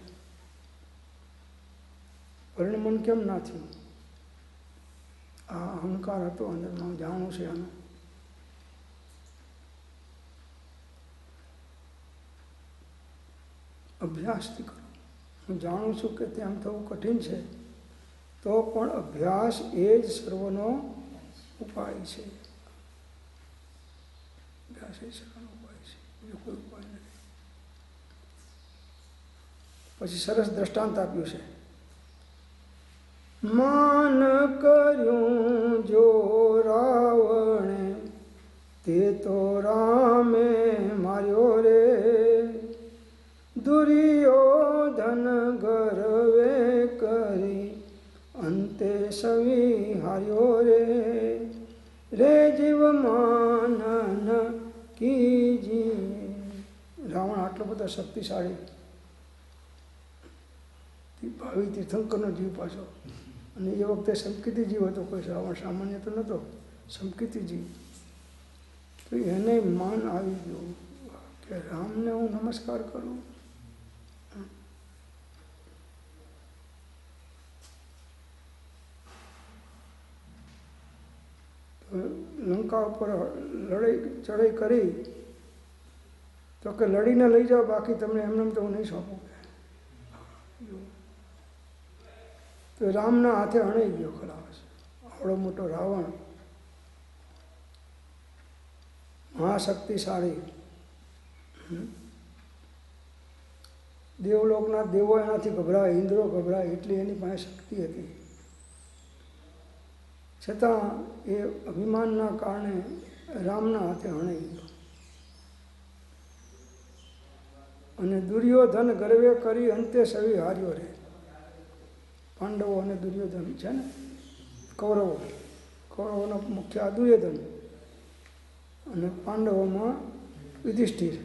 પરિણમન કેમ ના થયું? આ અહંકાર હતો અંદરમાં, જાણું છે આનું. અભ્યાસથી કરો. હું જાણું છું કે તેમ થવું કઠિન છે, તો પણ અભ્યાસ એ જ સર્વનો ઉપાય છે. અભ્યાસ એ સર્વનો ઉપાય છે, બીજો કોઈ ઉપાય નથી. પછી સરસ દ્રષ્ટાંત આપ્યું છે. માન કર્યું જો રાવણે તે તો રામે માર્યો રે. દુર્યોધન ગર્વે કરી અંતે સવી હાર્યો રે જીવ માનન કીજી. રાવણ આટલો બધો શક્તિશાળી, ભાવિ તીર્થંકરનો જીવ પાછો, અને એ વખતે સંકિતિ જીવ હતો, કોઈ રાવણ સામાન્ય તો નહોતો, સંકિતિ જીવ. તો એને માન આવી ગયું કે રામને હું નમસ્કાર કરું. લંકા ઉપર ચડાઈ કરી તો કે લડીને લઈ જાઓ, બાકી તમને એમને તો હું નહીં સોંપું. તો રામના હાથે હણાઈ ગયો ખલાસ. આવડો મોટો રાવણ, મહાશક્તિશાળી, દેવલોકના દેવો એનાથી ગભરાય, ઇન્દ્રો ગભરાય, એટલી એની પાસે શક્તિ હતી. છતાં એ અભિમાનના કારણે રામના હાથે હણાઈ ગયો. અને દુર્યોધન ગર્વે કરી અંતે સવી હાર્યો રે. પાંડવો અને દુર્યોધન છે ને, કૌરવોનો મુખ્ય આ દુર્યોધન અને પાંડવોમાં યુધિષ્ઠિર.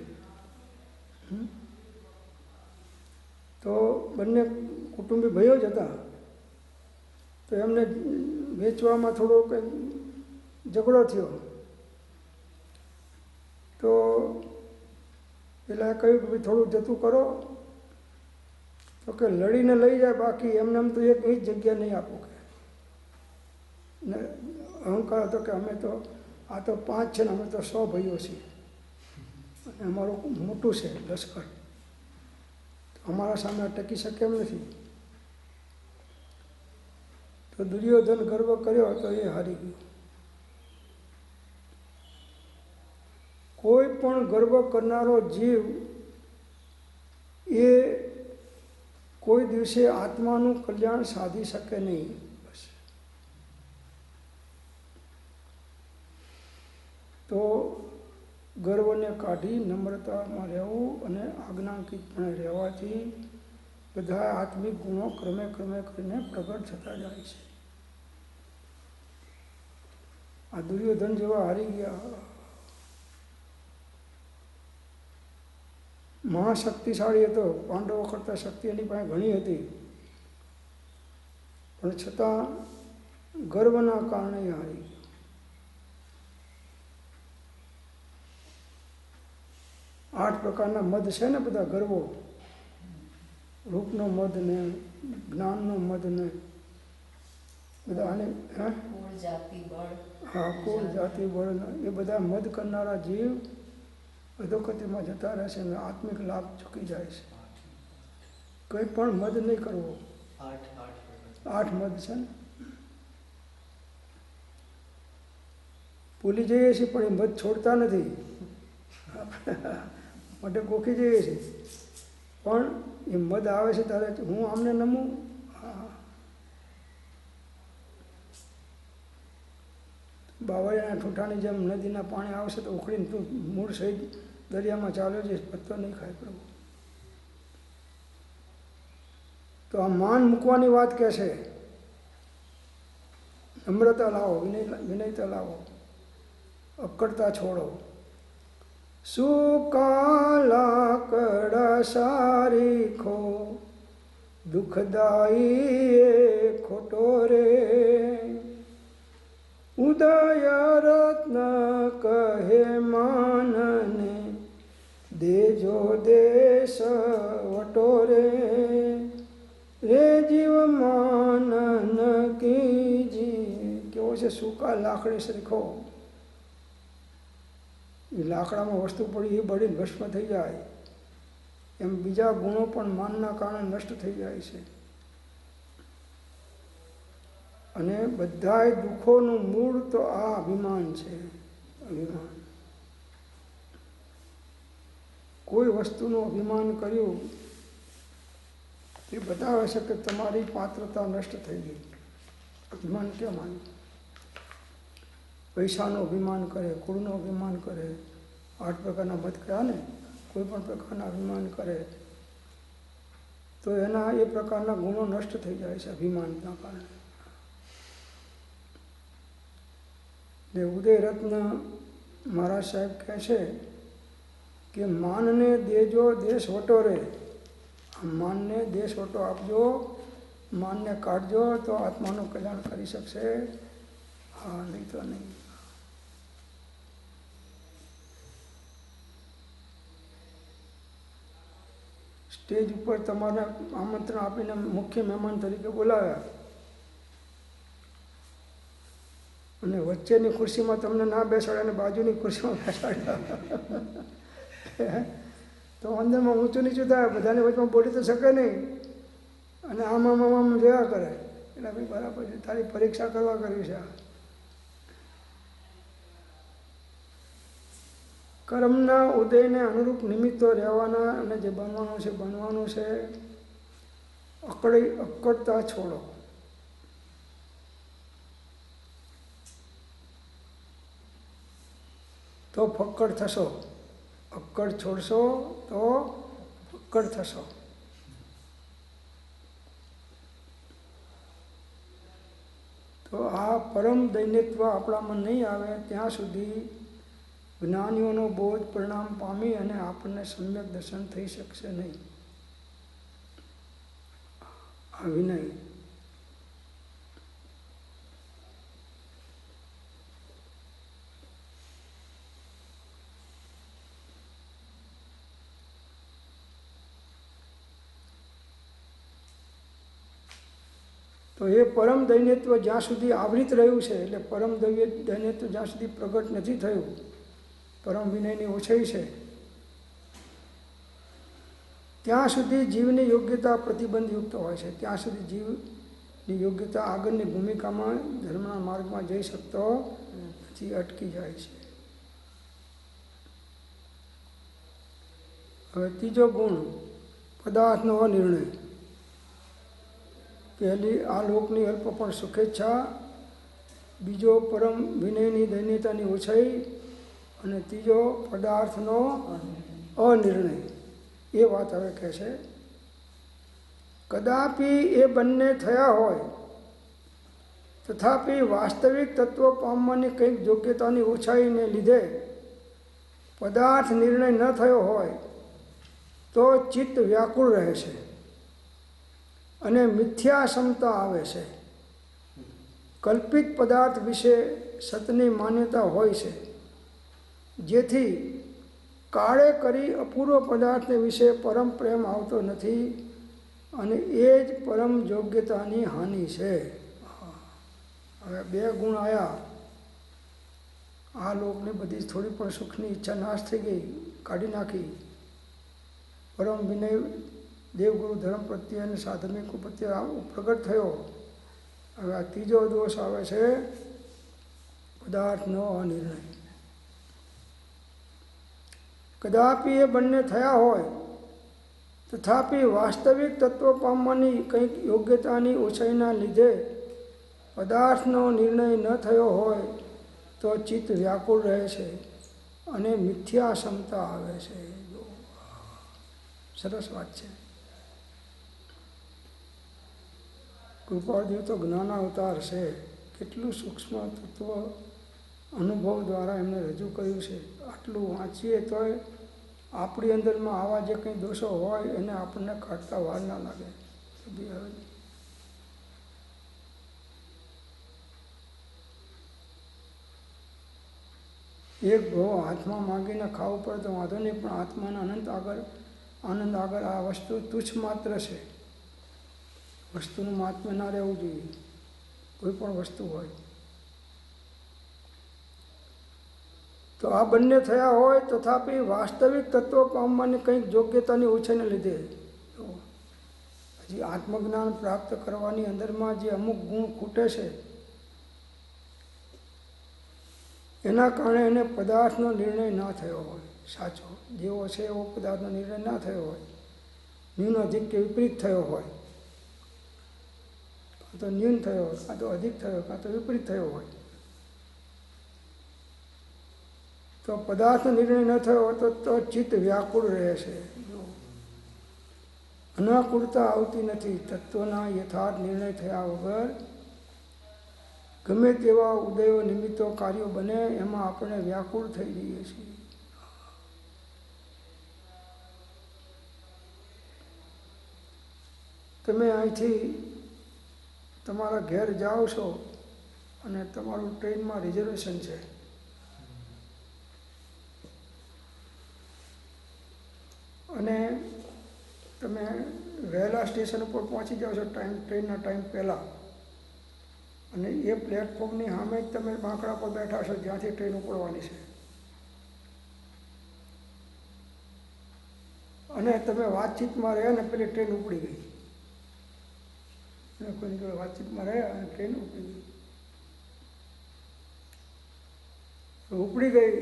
તો બંને કુટુંબી ભાઈઓ જ હતા. તો એમને વેચવામાં થોડો કંઈ ઝઘડો થયો. તો પેલા કહ્યું કે ભાઈ થોડું જતું કરો, તો કે લડીને લઈ જાય, બાકી એમને એમ તો એક જગ્યા નહીં આપો કે. ને અહંકાર હતો કે અમે તો આ તો 5 છે ને અમે તો 100 ભાઈઓ છીએ અને અમારું મોટું છે લશ્કર, અમારા સામે ટકી શકે એમ નથી. તો દુર્યોધન ગર્વ કર્યો તો એ હારી ગયો. કોઈ પણ ગર્વ કરનારો જીવ એ કોઈ દિવસે આત્માનું કલ્યાણ સાધી શકે નહીં. બસ. તો ગર્વને કાઢી નમ્રતામાં રહેવું અને આજ્ઞાંકિતપણે રહેવાથી બધા આત્મિક ગુણો ક્રમે ક્રમે કરીને પ્રગટ થતા જાય છે. આ દુર્યોધન જેવા હારી ગયા, મહાશક્તિશાળી હતો, પાંડવો કરતાં શક્તિ એની પાસે ઘણી હતી, પણ છતાં ગર્વના કારણે હારી ગયો. આઠ પ્રકારના મદ છે ને બધા ગર્વો, રૂપનો મદ ને જ્ઞાનનો મદ ને બધા આને હા કુળ જાતિ બળ એ બધા મદ કરનારા જીવ અધોગતિમાં જતા રહેશે અને આત્મિક લાભ ચૂકી જાય છે. કંઈ પણ મદ નહીં કરવો. 8 મદ છે ને, ભૂલી જઈએ છીએ પણ એ મદ છોડતા નથી, માટે ગોખી જઈએ છીએ. પણ એ મદ આવે છે ત્યારે હું આમને નમું. બાવળિયાના ઠૂંઠાની જેમ નદીના પાણી આવશે તો ઉખડીને તું મૂળ સહિત દરિયામાં ચાલ્યો છે, પત્તો નહીં ખાય પ્રભુ. તો આ માન મૂકવાની વાત કહે છે. નમ્રતા લાવો, વિનયતા લાવો, અક્કડતા છોડો. સુકાલા કડા સારીખો દુઃખદાયી ખોટો રે. ઉદય રત્ન કહે માનને દેજો દેશ વટોરે. રે જીવ માનન કીજી. કેવો છે સૂકા લાકડી સરખો. એ લાકડામાં વસ્તુ પડી એ બળીને ભસ્મ થઈ જાય, એમ બીજા ગુણો પણ માનના કારણે નષ્ટ થઈ જાય છે. અને બધાય દુઃખોનું મૂળ તો આ અભિમાન છે. અભિમાન. કોઈ વસ્તુનું અભિમાન કર્યું એ બતાવે છે કે તમારી પાત્રતા નષ્ટ થઈ ગઈ. અભિમાન કેમ આવ્યું? પૈસાનું અભિમાન કરે, કુળનું અભિમાન કરે, 8 પ્રકારના મત કર્યા ને, કોઈ પણ પ્રકારના અભિમાન કરે તો એના એ પ્રકારના ગુણો નષ્ટ થઈ જાય છે અભિમાનના કારણે. ને ઉદયરત્ન મહારાજ સાહેબ કહે છે કે માનને દેજો દેશ વટોરે. માનને દેશ વટો આપજો, માનને કાઢજો તો આત્માનું કલ્યાણ કરી શકશે. હા, નહીં તો નહીં. સ્ટેજ ઉપર તમારે આમંત્રણ આપીને મુખ્ય મહેમાન તરીકે બોલાવ્યા, અને વચ્ચેની ખુરશીમાં તમને ના બેસાડે અને બાજુની ખુરશીમાં બેસાડે તો અંદરમાં ઊંચું નીચું થાય, બધાની વચમાં બોલી તો શકે નહીં, અને આમ જોયા કરે. એટલે ભાઈ બરાબર છે, તારી પરીક્ષા કરવા કર્યું છે. કર્મના ઉદયને અનુરૂપ નિમિત્તો રહેવાના, અને જે બનવાનું છે બનવાનું છે. અક્કડતા છોડો. તો ફક્કડ થશો. અક્કડ છોડશો તો ફક્કડ થશો. તો આ પરમ દૈન્યત્વ આપણામાં નહીં આવે ત્યાં સુધી જ્ઞાનીઓનો બોધ પરિણામ પામી અને આપણને સમ્યક દર્શન થઈ શકશે નહીં. આ વિનય. તો એ પરમ દૈન્યત્વ જ્યાં સુધી આવૃત રહ્યું છે, એટલે પરમ દૈન્યત્વ જ્યાં સુધી પ્રગટ નથી થયું, પરમ વિનયની ઓછાઈ છે, ત્યાં સુધી જીવની યોગ્યતા પ્રતિબંધયુક્ત હોય છે. ત્યાં સુધી જીવની યોગ્યતા આગળની ભૂમિકામાં ધર્મના માર્ગમાં જઈ શકતો નથી, અટકી જાય છે. હવે ત્રીજો ગુણ, પદાર્થનો અનિર્ણય. પહેલી આ લોકની અલ્પ પણ શુભેચ્છા, બીજો પરમ વિનયની દૈન્યતાની ઓછાઈ, અને ત્રીજો પદાર્થનો અનિર્ણય. એ વાત હવે કહે છે, કદાપી એ બંને થયા હોય તથાપી વાસ્તવિક તત્વ પામવાની કંઈક યોગ્યતાની ઓછાઈને લીધે પદાર્થ નિર્ણય ન થયો હોય તો ચિત્ત વ્યાકુળ રહે છે અને મિથ્યા ક્ષમતા આવે છે. કલ્પિત પદાર્થ વિશે સતની માન્યતા હોય છે, જેથી કાળે કરી અપૂર્વ પદાર્થને વિશે પરમ પ્રેમ આવતો નથી, અને એ જ પરમ યોગ્યતાની હાનિ છે. હવે બે ગુણ આવ્યા. આ લોકની બધી થોડી પણ સુખની ઈચ્છા નાશ થઈ ગઈ, કાઢી નાખી. પરમ વિનય દેવગુરુ ધર્મ પ્રત્યે અને સાધનિકો પ્રત્યે પ્રગટ થયો. હવે આ ત્રીજો દોષ આવે છે, પદાર્થનો અનિર્ણય. કદાપી એ બંને થયા હોય તથાપી વાસ્તવિક તત્વ પામવાની કંઈક યોગ્યતાની ઓછાઈના લીધે પદાર્થનો નિર્ણય ન થયો હોય તો ચિત્ત વ્યાકુળ રહે છે અને મિથ્યા ક્ષમતા આવે છે. સરસ વાત છે. કૃપાળદેવ તો જ્ઞાન અવતાર છે, કેટલું સૂક્ષ્મ તત્વ અનુભવ દ્વારા એમને રજૂ કર્યું છે. આટલું વાંચીએ તોય આપણી અંદરમાં આવા જે કંઈ દોષો હોય એને આપણને કાઢતા વાર ના લાગે. એક ભાવ હાથમાં માંગીને ખાવું પડે તો વાંધો નહીં, પણ આત્માના આનંદ આગળ આ વસ્તુ તુચ્છ માત્ર છે. વસ્તુનું મહાત્મ્ય ના રહેવું જોઈએ, કોઈ પણ વસ્તુ હોય. તો આ બંને થયા હોય તથાપી વાસ્તવિક તત્વ પામવાની કંઈક યોગ્યતાની ઓછાઈને લીધે હજી આત્મજ્ઞાન પ્રાપ્ત કરવાની અંદરમાં જે અમુક ગુણ ખૂટે છે, એના કારણે એને પદાર્થનો નિર્ણય ના થયો હોય. સાચો જેવો છે એવો પદાર્થનો નિર્ણય ના થયો હોય, ન્યૂન અધિક કે વિપરીત થયો હોય, કાં તો ન્યૂન થયો હોય, કાં તો અધિક થયો, કાં તો વિપરીત થયો હોય. તો પદાર્થનો નિર્ણય ન થયો હોય તો ચિત્ત વ્યાકુળ રહે છે. અનાકુળતા આવતી નથી. તત્વના યથાર્થ નિર્ણય થયા વગર ગમે તેવા ઉદયો નિમિત્તો કાર્યો બને એમાં આપણે વ્યાકુળ થઈ જઈએ છીએ. તમે અહીંથી તમારા ઘેર જાઓ છો અને તમારું ટ્રેનમાં રિઝર્વેશન છે, અને તમે વહેલા સ્ટેશન ઉપર પહોંચી જાઓ છો ટ્રેનના ટાઈમ પહેલાં, અને એ પ્લેટફોર્મની સામે જ તમે બાંકડા પર બેઠા છો જ્યાંથી ટ્રેન ઉપડવાની છે. અને તમે વાતચીતમાં રહ્યા ને પેલી ટ્રેન ઉપડી ગઈ. અને કોઈની જોડે વાતચીતમાં રહ્યા અને ટ્રેન ઉપડી ગઈ. તો ઉપડી ગઈ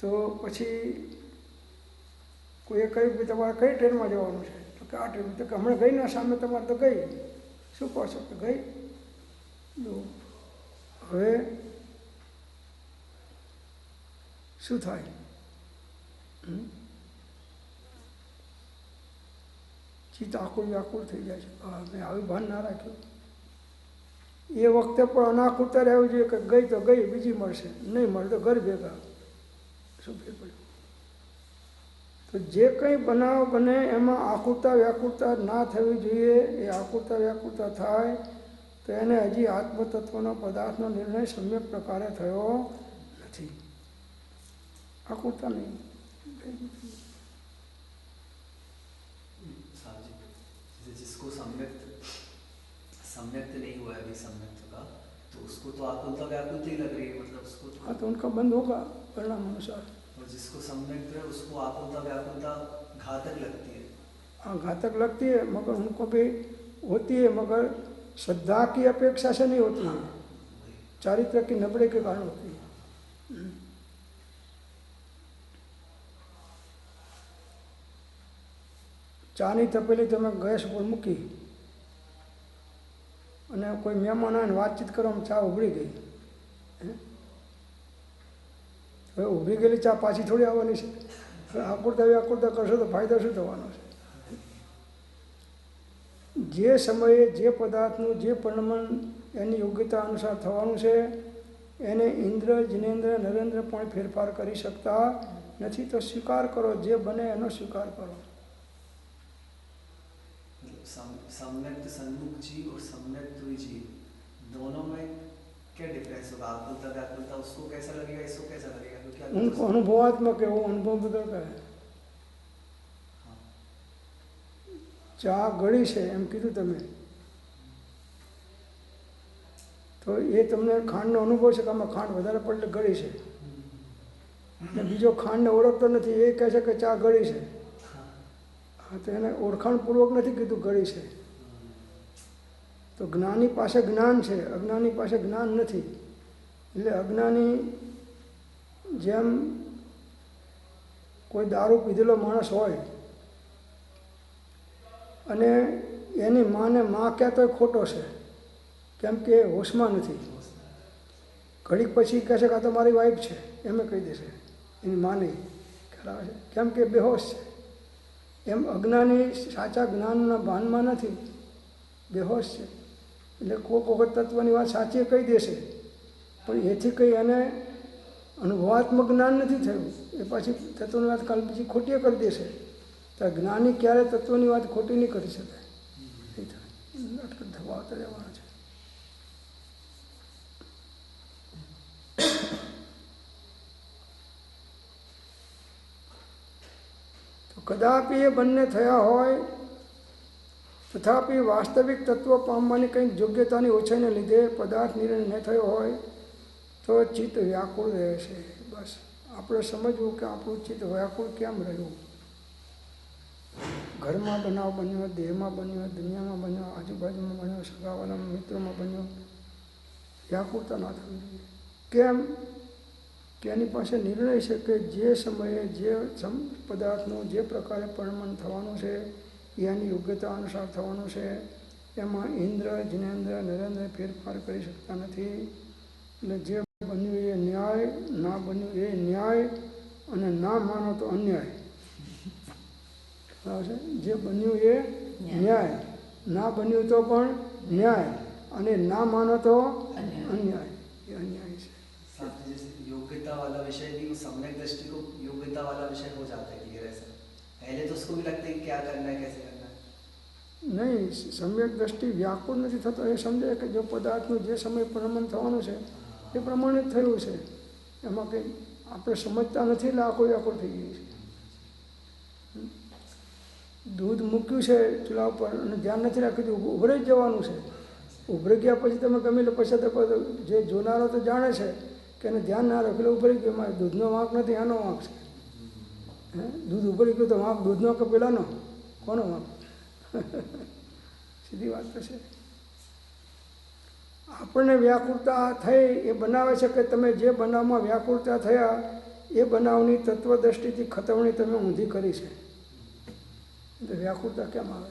તો પછી કોઈએ કહ્યું કે તમારે કઈ ટ્રેનમાં જવાનું છે? તો કે આ ટ્રેન. તો કે હમણાં ગઈ ને સામે તમારે તો ગઈ. શું કહો છો? કે ગઈ. હવે શું થાય? ચિત્ત આકુળ વ્યાકુળ થઈ જાય છે. મેં આવી ભાન ના રાખ્યું. એ વખતે પણ અનાકુળતા રહેવું જોઈએ કે ગઈ તો ગઈ, બીજી મળશે, નહીં મળે તો ઘર ભેગા. શું ફેર પડ્યું? તો જે કંઈ બનાવ બને એમાં આકુળતા વ્યાકુળતા ના થવી જોઈએ. એ આકુળતા વ્યાકુળતા થાય તો એને હજી આત્મતત્વનો પદાર્થનો નિર્ણય સમ્યક પ્રકારે થયો નથી. આકુળતા નહીં. जिसको सम्यक्त नहीं हुआ है अभी सम्यक्त का, तो उसको तो आकुलता व्याकुलता ही लग रही है, मतलब उसको तो। हाँ, तो उनका बंद होगा परिणाम अनुसार. और जिसको सम्यक्त है उसको आकुलता व्याकुलता घातक लगती है. हाँ, घातक लगती है, मगर उनको भी होती है, मगर श्रद्धा की अपेक्षा से नहीं होती है, चारित्र की नबड़े के कारण होती है. ચાની તપેલી તમે ગેસ ઉપર મૂકી અને કોઈ મહેમાન આવે ને વાતચીત કરવામાં ચા ઉભરી ગઈ. હવે ઉભરી ગયેલી ચા પાછી થોડી આવવાની છે? આકુરતા વ્યાકુરતા કરશો તો ફાયદો શું થવાનો છે? જે સમયે જે પદાર્થનું જે પરિણમન એની યોગ્યતા અનુસાર થવાનું છે એને ઇન્દ્ર, જિનેન્દ્ર, નરેન્દ્ર પણ ફેરફાર કરી શકતા નથી. તો સ્વીકાર કરો, જે બને એનો સ્વીકાર કરો. सम्यक्त सन्मुख जी और सम्यक्त हुई जी, दोनों में क्या डिफरेंस होगा? आकुलता व्याकुलता उसको कैसा लगेगा, इसको कैसा लगेगा? तो क्या उनको अनुभवात्मक है, वो अनुभव बदलता है. ચા ગળી છે એમ કીધું તમે, તો એ તમને ખાંડનો અનુભવ છે કે આમાં ખાંડ વધારે પડે ગળી છે. અને બીજો ખાંડને ઓળખતો નથી, એ કહે છે કે ચા ગળી છે. હા, તો એને ઓળખાણપૂર્વક નથી કીધું ગળી છે. તો જ્ઞાની પાસે જ્ઞાન છે, અજ્ઞાની પાસે જ્ઞાન નથી. એટલે અજ્ઞાની જેમ કોઈ દારૂ પીધેલો માણસ હોય અને એની માને માં કહેતો ખોટો છે, કેમ કે હોશમાં નથી. ઘડીક પછી કહે છે કે આ તો મારી વાઈફ છે એમ કહી દેશે, એની માને ખ્યાલ આવે છે, કેમ કે બેહોશ છે. એમ અજ્ઞાની સાચા જ્ઞાનના ભાનમાં નથી, બેહોશ છે. એટલે કોઈક વખત તત્વની વાત સાચી કહી દેશે, પણ એથી કંઈ એને અનુભવાત્મક જ્ઞાન નથી થયું. એ પાછી તત્વની વાત કાલ બીજી ખોટી કરી દેશે. તો જ્ઞાની ક્યારે તત્વની વાત ખોટી નહીં કરી શકાય. નહીં થાય, અટકટ ધવાતા રહેવાના છે. કદાપી એ બંને થયા હોય તથાપી વાસ્તવિક તત્વ પામવાની કંઈક યોગ્યતાની ઓછાઈને લીધે પદાર્થ નિર્ણય ન થયો હોય તો ચિત્ત વ્યાકુળ રહે છે. બસ આપણે સમજવું કે આપણું ચિત્ત વ્યાકુળ કેમ રહ્યું. ઘરમાં બનાવ બન્યો, દેહમાં બન્યો, દુનિયામાં બન્યો, આજુબાજુમાં બન્યો, સગાવાલામાં મિત્રોમાં બન્યો, વ્યાકુળતા ના થવી જોઈએ. કેમ કે એની પાસે નિર્ણય છે કે જે સમયે જે પદાર્થનું જે પ્રકારે પરિણમન થવાનું છે એની યોગ્યતા અનુસાર થવાનું છે. એમાં ઇન્દ્ર, જિનેન્દ્ર, નરેન્દ્ર ફેરફાર કરી શકતા નથી. એટલે જે બન્યું એ ન્યાય, ના બન્યું એ ન્યાય, અને ના માનો તો અન્યાય. બરાબર છે? જે બન્યું એ ન્યાય, ના બન્યું તો પણ ન્યાય, અને ના માનો તો અન્યાય. એ અન્યાય છે. योग्यता वाला विषय भी सम्यक दृष्टि को योग्यता वाला विषय हो जाता है क्लियर ऐसा. पहले तो उसको भी लगता है कि क्या करना है, कैसे करना है. નહીં, સમ્યક દ્રષ્ટિ વ્યાકુળ નથી થતો. એ સમજે કે જો પદાર્થનું જે સમય પરિણમન થવાનું છે એ પ્રમાણે જ થયું છે. એમાં કંઈ આપણે સમજતા નથી એટલે આખું વ્યાકુળ થઈ ગઈ છે. દૂધ મૂક્યું છે ચૂલા ઉપર અને ધ્યાન નથી રાખ્યું, ઉભરાઈ જ જવાનું છે. ઉભરી ગયા પછી તમે ગમે એટલે પશ્ચાતાપ જે જોનારો તો જાણે છે કે એને ધ્યાન ના રાખે એટલે ઉભરી ગયો, મારે દૂધનો વાંક નથી, આનો વાંક છે. હે, દૂધ ઉભરી ગયું તો વાંક દૂધનો કે પેલાનો? કોનો વાંક? સીધી વાત તો છે. આપણને વ્યાકુળતા થઈ એ બનાવે છે કે તમે જે બનાવમાં વ્યાકુળતા થયા એ બનાવની તત્વદ્રષ્ટિથી ખતવણી તમે ઊંધી કરી છે. તો વ્યાકુળતા કેમ આવે?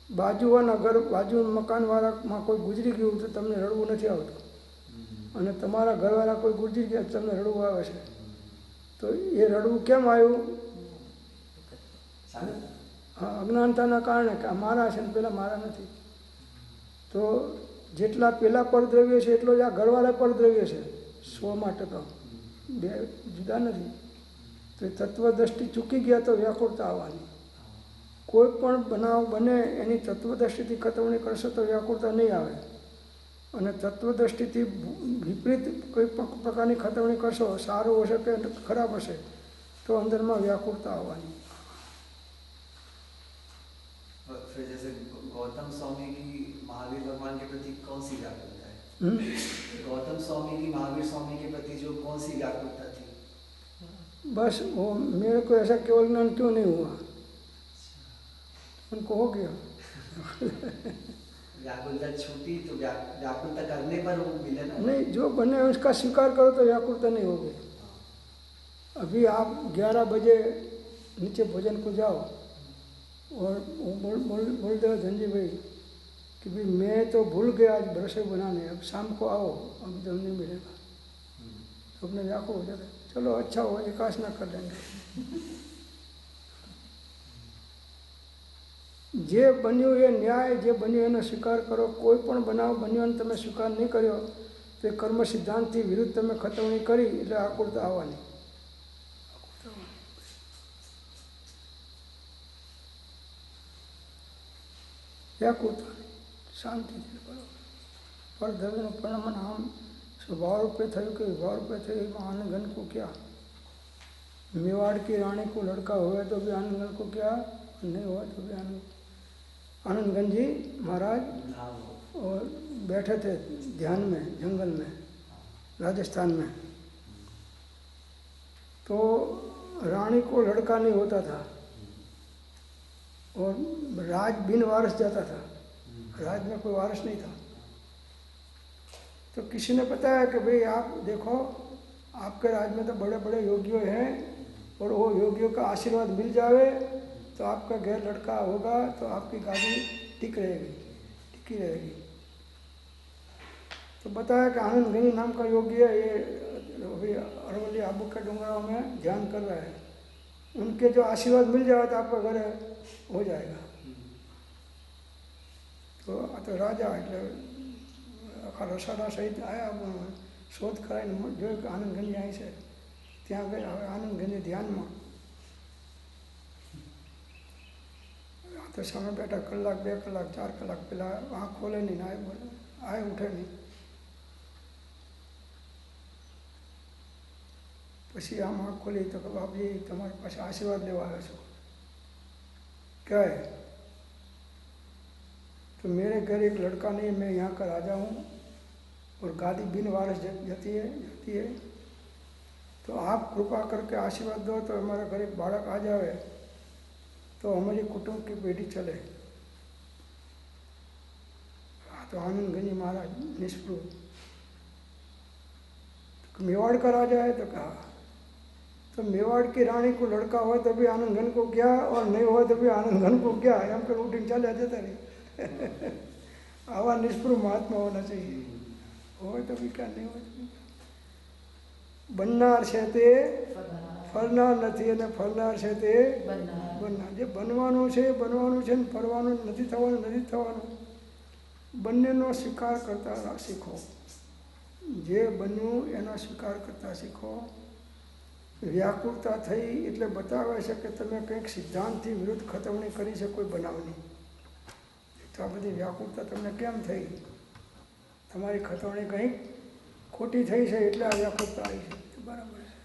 બાજુવાના ઘર, બાજુ મકાનવાળામાં કોઈ ગુજરી ગયું તો તમને રડવું નથી આવતું, અને તમારા ઘરવાળા કોઈ ગુજરી ગયા તમને રડવું આવે છે. તો એ રડવું કેમ આવ્યું? હા, અજ્ઞાનતાના કારણે કે આ મારા છે ને પેલા મારા નથી. તો જેટલા પેલા પરદ્રવ્ય છે એટલો જ આ ઘરવાળા પરદ્રવ્ય છે, 100%. બે જુદા નથી. તો એ તત્વદ્રષ્ટિ ચૂકી ગયા તો વ્યાકુળતા આવવાની. કોઈ પણ બનાવ બને એની તત્વદ્રષ્ટિથી ખતવણી કરશો તો વ્યાકુળતા નહીં આવે, અને તત્વદ્રષ્ટિથી વિપરીત કોઈ પ્રકારની ખતવણી કરશો, સારું હશે કે ખરાબ હશે, તો અંદરમાં વ્યાકુળતા આવવાની. फिर जैसे गौतम स्वामी की महावीर भगवान के प्रति कौन सी व्याकुलता है? गौतम स्वामी की महावीर स्वामी के प्रति जो कौन सी व्याकुलता थी? बस वो मेरे को ऐसा केवल ज्ञान क्यों नहीं हुआ, उनको हो गया. व्याकुलता छूटी तो व्याकुलता करने पर वो मिले ना? नहीं, जो बने उसका स्वीकार करो तो व्याकुलता नहीं होगी. अभी आप 11 बजे नीचे भोजन को जाओ और बोल दो धनजी भाई कि भाई मैं तो भूल गया आज रसोई बनाने, अब शाम को आओ, अभी तो नहीं मिलेगा. तो अपने व्याकुल हो जाता है. चलो अच्छा हो, एकासना कर लेंगे. જે બન્યું એ ન્યાય, જે બન્યું એનો સ્વીકાર કરો. કોઈ પણ બનાવ બન્યો અને તમે સ્વીકાર નહીં કર્યો તો એ કર્મ સિદ્ધાંતથી વિરુદ્ધ તમે ખતવણી કરી એટલે આકુળતા આવવાની. व्याकुलता शांति थी. बराबर. परद्रव्यનું પરિણામ આમ स्वभाव रूपे થયું કે विभाव रूपे થયું, आनंद घन को क्या? मेवाड़ की रानी को लड़का हुआ तो भी आनंद घन को क्या, नहीं हुआ तो भी आनंद. आनंद घन जी महाराज और बैठे थे ध्यान में जंगल में राजस्थान में. तो रानी को लड़का नहीं होता था और राज बिन वारस जाता था, राज में कोई वारस नहीं था. तो किसी ने बताया कि भाई आप देखो आपके राज में तो बड़े बड़े योगियों हैं और वो योगियों का आशीर्वाद मिल जावे तो आपका गैर लड़का होगा तो आपकी गादी टिकी रहेगी. तो बताया कि आनंद घनी नाम का योगी है, ये अभी अरवली आबू के डूंगराओं में ध्यान कर रहा है, उनके जो आशीर्वाद मिल जाए तो आपका घर हो जाएगा. तो राजा એટલે આખા રસાડા સહિત આવ્યા, શોધ કરાવીને જોયું કે આનંદ ઘની અહીં છે. ત્યાં ગયા. હવે આનંદ ઘની ધ્યાનમાં તો સામે બેઠા, કલાક 2 કલાક 4 કલાક પેલા આંખ ખોલે નહીં, આય બોલે, આય ઉઠે નહીં. પછી આમ આંખ ખોલી તો કે બાપજી તમારી પાસે આશીર્વાદ લેવા આવ્યો છું. क्या है? तो मेरे घर एक लड़का नहीं, मैं यहाँ का राजा हूँ और गादी बिन वारस जाती है. तो आप कृपा करके आशीर्वाद दो तो हमारे घर एक बालक आ जाए तो हमारी कुटुंब की पीढ़ी चले. तो आनंद घनी महाराज निष्प्रभ. तो मेवाड़ का राजा है तो कहा, तो मेवाड़ की रानी को लड़का हो तो भी आनंद घन को क्या और नहीं हो तो भी आनंद घन को क्या, एम कर उठीने चाले जता नहीं. आवा निष्प्रभ महात्मा होना चाहिए. हो तो भी क्या, नहीं हो तो भी क्या. बननार છે તે ફરનાર નથી અને ફરનાર છે તે બનનાર. જે બનવાનું છે ને ફરવાનું નથી થવાનું. બંનેનો સ્વીકાર કરતા શીખો. જે બન્યું એનો સ્વીકાર કરતા શીખો. વ્યાકુળતા થઈ એટલે બતાવે છે કે તમે કંઈક સિદ્ધાંતથી વિરુદ્ધ ખતવણી કરી છે કોઈ બનાવની. તો આ બધી વ્યાકુળતા તમને કેમ થઈ? તમારી ખતવણી કંઈક ખોટી થઈ છે એટલે આ વ્યાકુળતા આવી છે. બરાબર છે.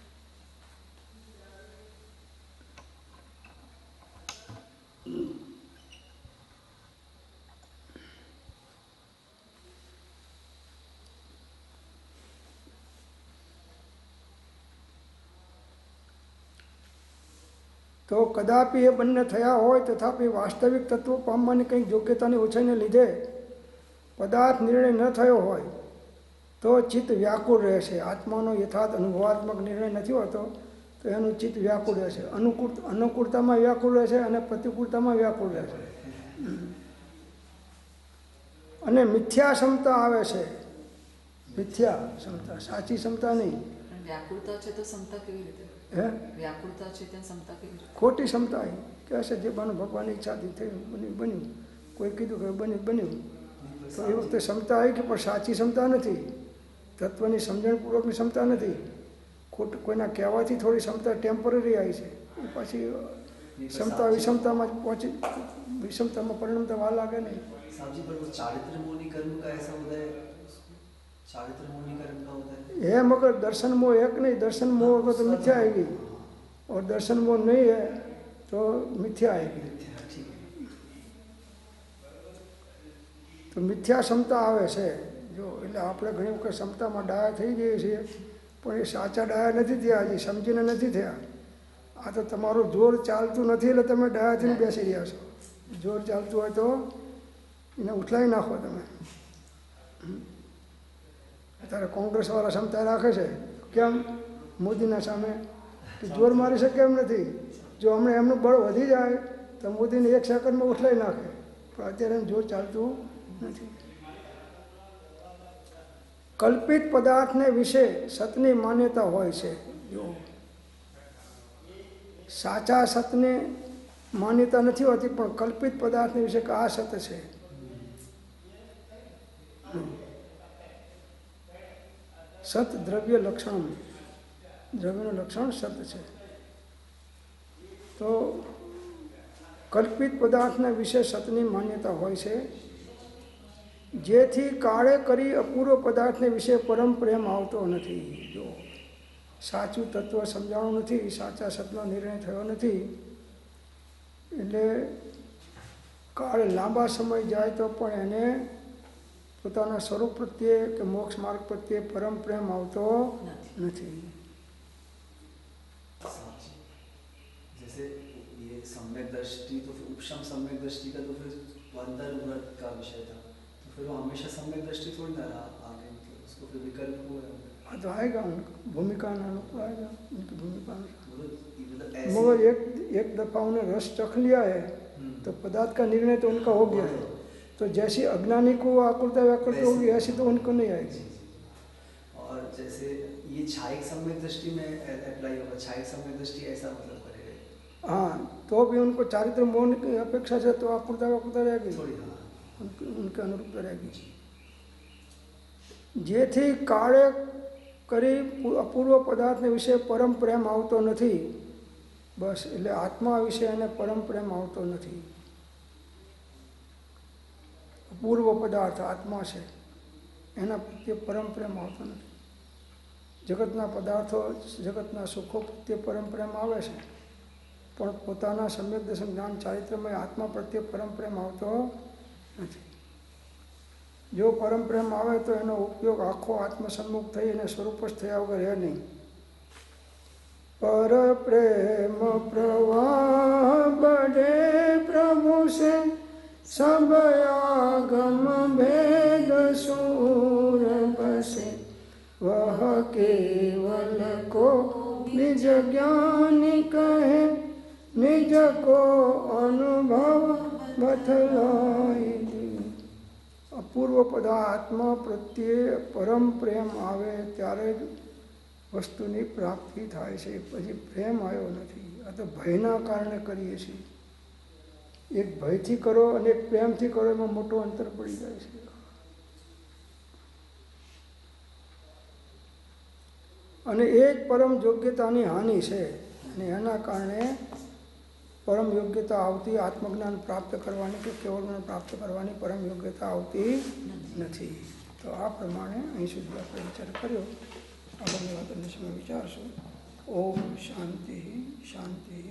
તો કદાપી એ બંને થયા હોય તથાપી વાસ્તવિક તત્વો પામવાની કંઈક યોગ્યતાની ઓછાઈને લીધે પદાર્થ નિર્ણય ન થયો હોય તો ચિત્ત વ્યાકુળ રહેશે. આત્માનો યથાર્થ અનુભવાત્મક નિર્ણય નથી હોતો તો એનું ચિત્ત વ્યાકુળ રહેશે. અનુકૂળતામાં વ્યાકુળ રહેશે અને પ્રતિકૂળતામાં વ્યાકુળ રહેશે. અને મિથ્યા ક્ષમતા આવે છે. મિથ્યા ક્ષમતા, સાચી ક્ષમતા નહીં. વ્યાકુળતા છે તો ક્ષમતા કેવી રીતે? હે, વ્યાકુળતા છે ત્યાં ક્ષમતા કેવી રીતે? ખોટી ક્ષમતા એ કહેશે જે બાનું ભગવાનની ઈચ્છાથી થયું બન્યું. કોઈ કીધું કે બન્યું તો એ વખતે ક્ષમતા આવી કે પણ સાચી ક્ષમતા નથી. તત્વની સમજણપૂર્વકની ક્ષમતા નથી. કોઈના કહેવાથી થોડી ક્ષમતા ટેમ્પરરી આવી છે. એ પાછી ક્ષમતા વિષમતામાં પહોંચી विषमता परिणमता वाला लागे नहीं। साहब जी पर वो चारित्र मोनीकरण का ऐसा होता है, चारित्र मोनीकरण का होता है है मगर दर्शन मोह एक नहीं, दर्शन मोह को तो मिथ्या आएगी और दर्शन मोह नहीं है तो मिथ्या आएगी। तो मिथ्या क्षमता आवे छे जो એટલે આપણે ઘણી વખત ક્ષમતામાં ડાયા થઈ જઈએ છીએ પણ એ સાચા ડાયા નથી થયા, હજી સમજીને નથી થયા। આ તો તમારું જોર ચાલતું નથી એટલે તમે ડાયા થઈને બેસી રહ્યા છો। જોર ચાલતું હોય તો એને ઉઠલાવી નાખો તમે। અત્યારે કોંગ્રેસવાળા ક્ષમતા રાખે છે કેમ મોદીના સામે કે જોર મારી શકે એમ નથી, જો હમણાં એમનું બળ વધી જાય તો મોદીને એક સેકન્ડમાં ઉઠલાવી નાખે, પણ અત્યારે એમ જોર ચાલતું નથી। કલ્પિત પદાર્થને વિશે સતની માન્યતા હોય છે। જો સાચા સતને માન્યતા નથી હોતી પણ કલ્પિત પદાર્થને વિશે કે આ સત છે। સત દ્રવ્ય લક્ષણ, દ્રવ્યનું લક્ષણ સત છે। તો કલ્પિત પદાર્થના વિશે સતની માન્યતા હોય છે, જેથી કાળે કરી અપૂર્વ પદાર્થને વિશે પરમ પ્રેમ આવતો નથી। જો સાચું તત્વ સમજાણું નથી, સાચા સતનો નિર્ણય થયો નથી એટલે કાળે લાંબા સમય જાય તો પણ એને પોતાના સ્વરૂપ પ્રત્યે કે મોક્ષ માર્ગ પ્રત્યે પરમ પ્રેમ આવતો નથી। जैसे ये सम्यक दृष्टि तो फिर उपशम सम्यक दृष्टि का तो फिर अंतर उभर का विषय था, तो फिर वो हमेशा सम्यक दृष्टि थोड़ी ना रहा आगे, मतलब उसको फिर विकल्प हुआ है। तो आएगा उनका भूमिका अनुकूल आएगा, उनकी भूमिका मतलब मगर एक दफा उन्हें रस चख लिया है तो पदार्थ का निर्णय तो उनका हो गया है। तो जैसी अज्ञानी को आकुलता व्याकुलता होगी ऐसी तो उनको नहीं आएगी। और जैसे ये छायिक सम्यक दृष्टि में अप्लाई होगा, छायिक सम्यक दृष्टि ऐसा मतलब करेगा। हाँ, तो भी उनको चारित्र मौन की अपेक्षा से तो आकुलता व्याकुलता रहेगी, उनके अनुरूप रहेगी। जेथी काळे करी अपूर्व पदार्थ ने विषय परम प्रेम आवतो नहीं, बस એટલે આત્મા વિશે એને પરમ પ્રેમ આવતો નથી। અપૂર્વ પદાર્થ આત્મા છે એના પ્રત્યે પરમ પ્રેમ આવતો નથી। જગતના પદાર્થો જગતના સુખો પ્રત્યે પરમ પ્રેમ આવે છે પણ પોતાના સમ્યક દર્શન જ્ઞાન ચારિત્રમય આત્મા પ્રત્યે પરમ પ્રેમ આવતો નથી। જો પરમ પ્રેમ આવે તો એનો ઉપયોગ આખો આત્મસન્મુખ થઈ અને સ્વરૂપસ્થ થયા વગર રહે નહીં। पर प्रेम प्रवाह बढ़े प्रभु से सब आगम भेद सूर बसे, वह केवल को निज ज्ञानी कहे, निज को अनुभव बतलाई। अपूर्व पदार्थमा प्रत्ये परम प्रेम आवे त्यारे वस्तुनी प्राप्ति थाय छे, पछी प्रेम आयो नहीं। आ तो भयना कारणे करीए छीए, एक भयथी करो और एक प्रेमथी करो एमां मोटो अंतर पड़ी जाय छे। अने एक परम योग्यतानी हानि छे अने एना कारणे परम योग्यता आवती आत्मज्ञान प्राप्त करवानी के केवल ज्ञान प्राप्त करवानी परम योग्यता आवती नथी। तो आ प्रमाणे अहीं सुधी आपणे विचार कर्यो। આગળની વાત વિચારશું। ઓમ શાંતિ શાંતિ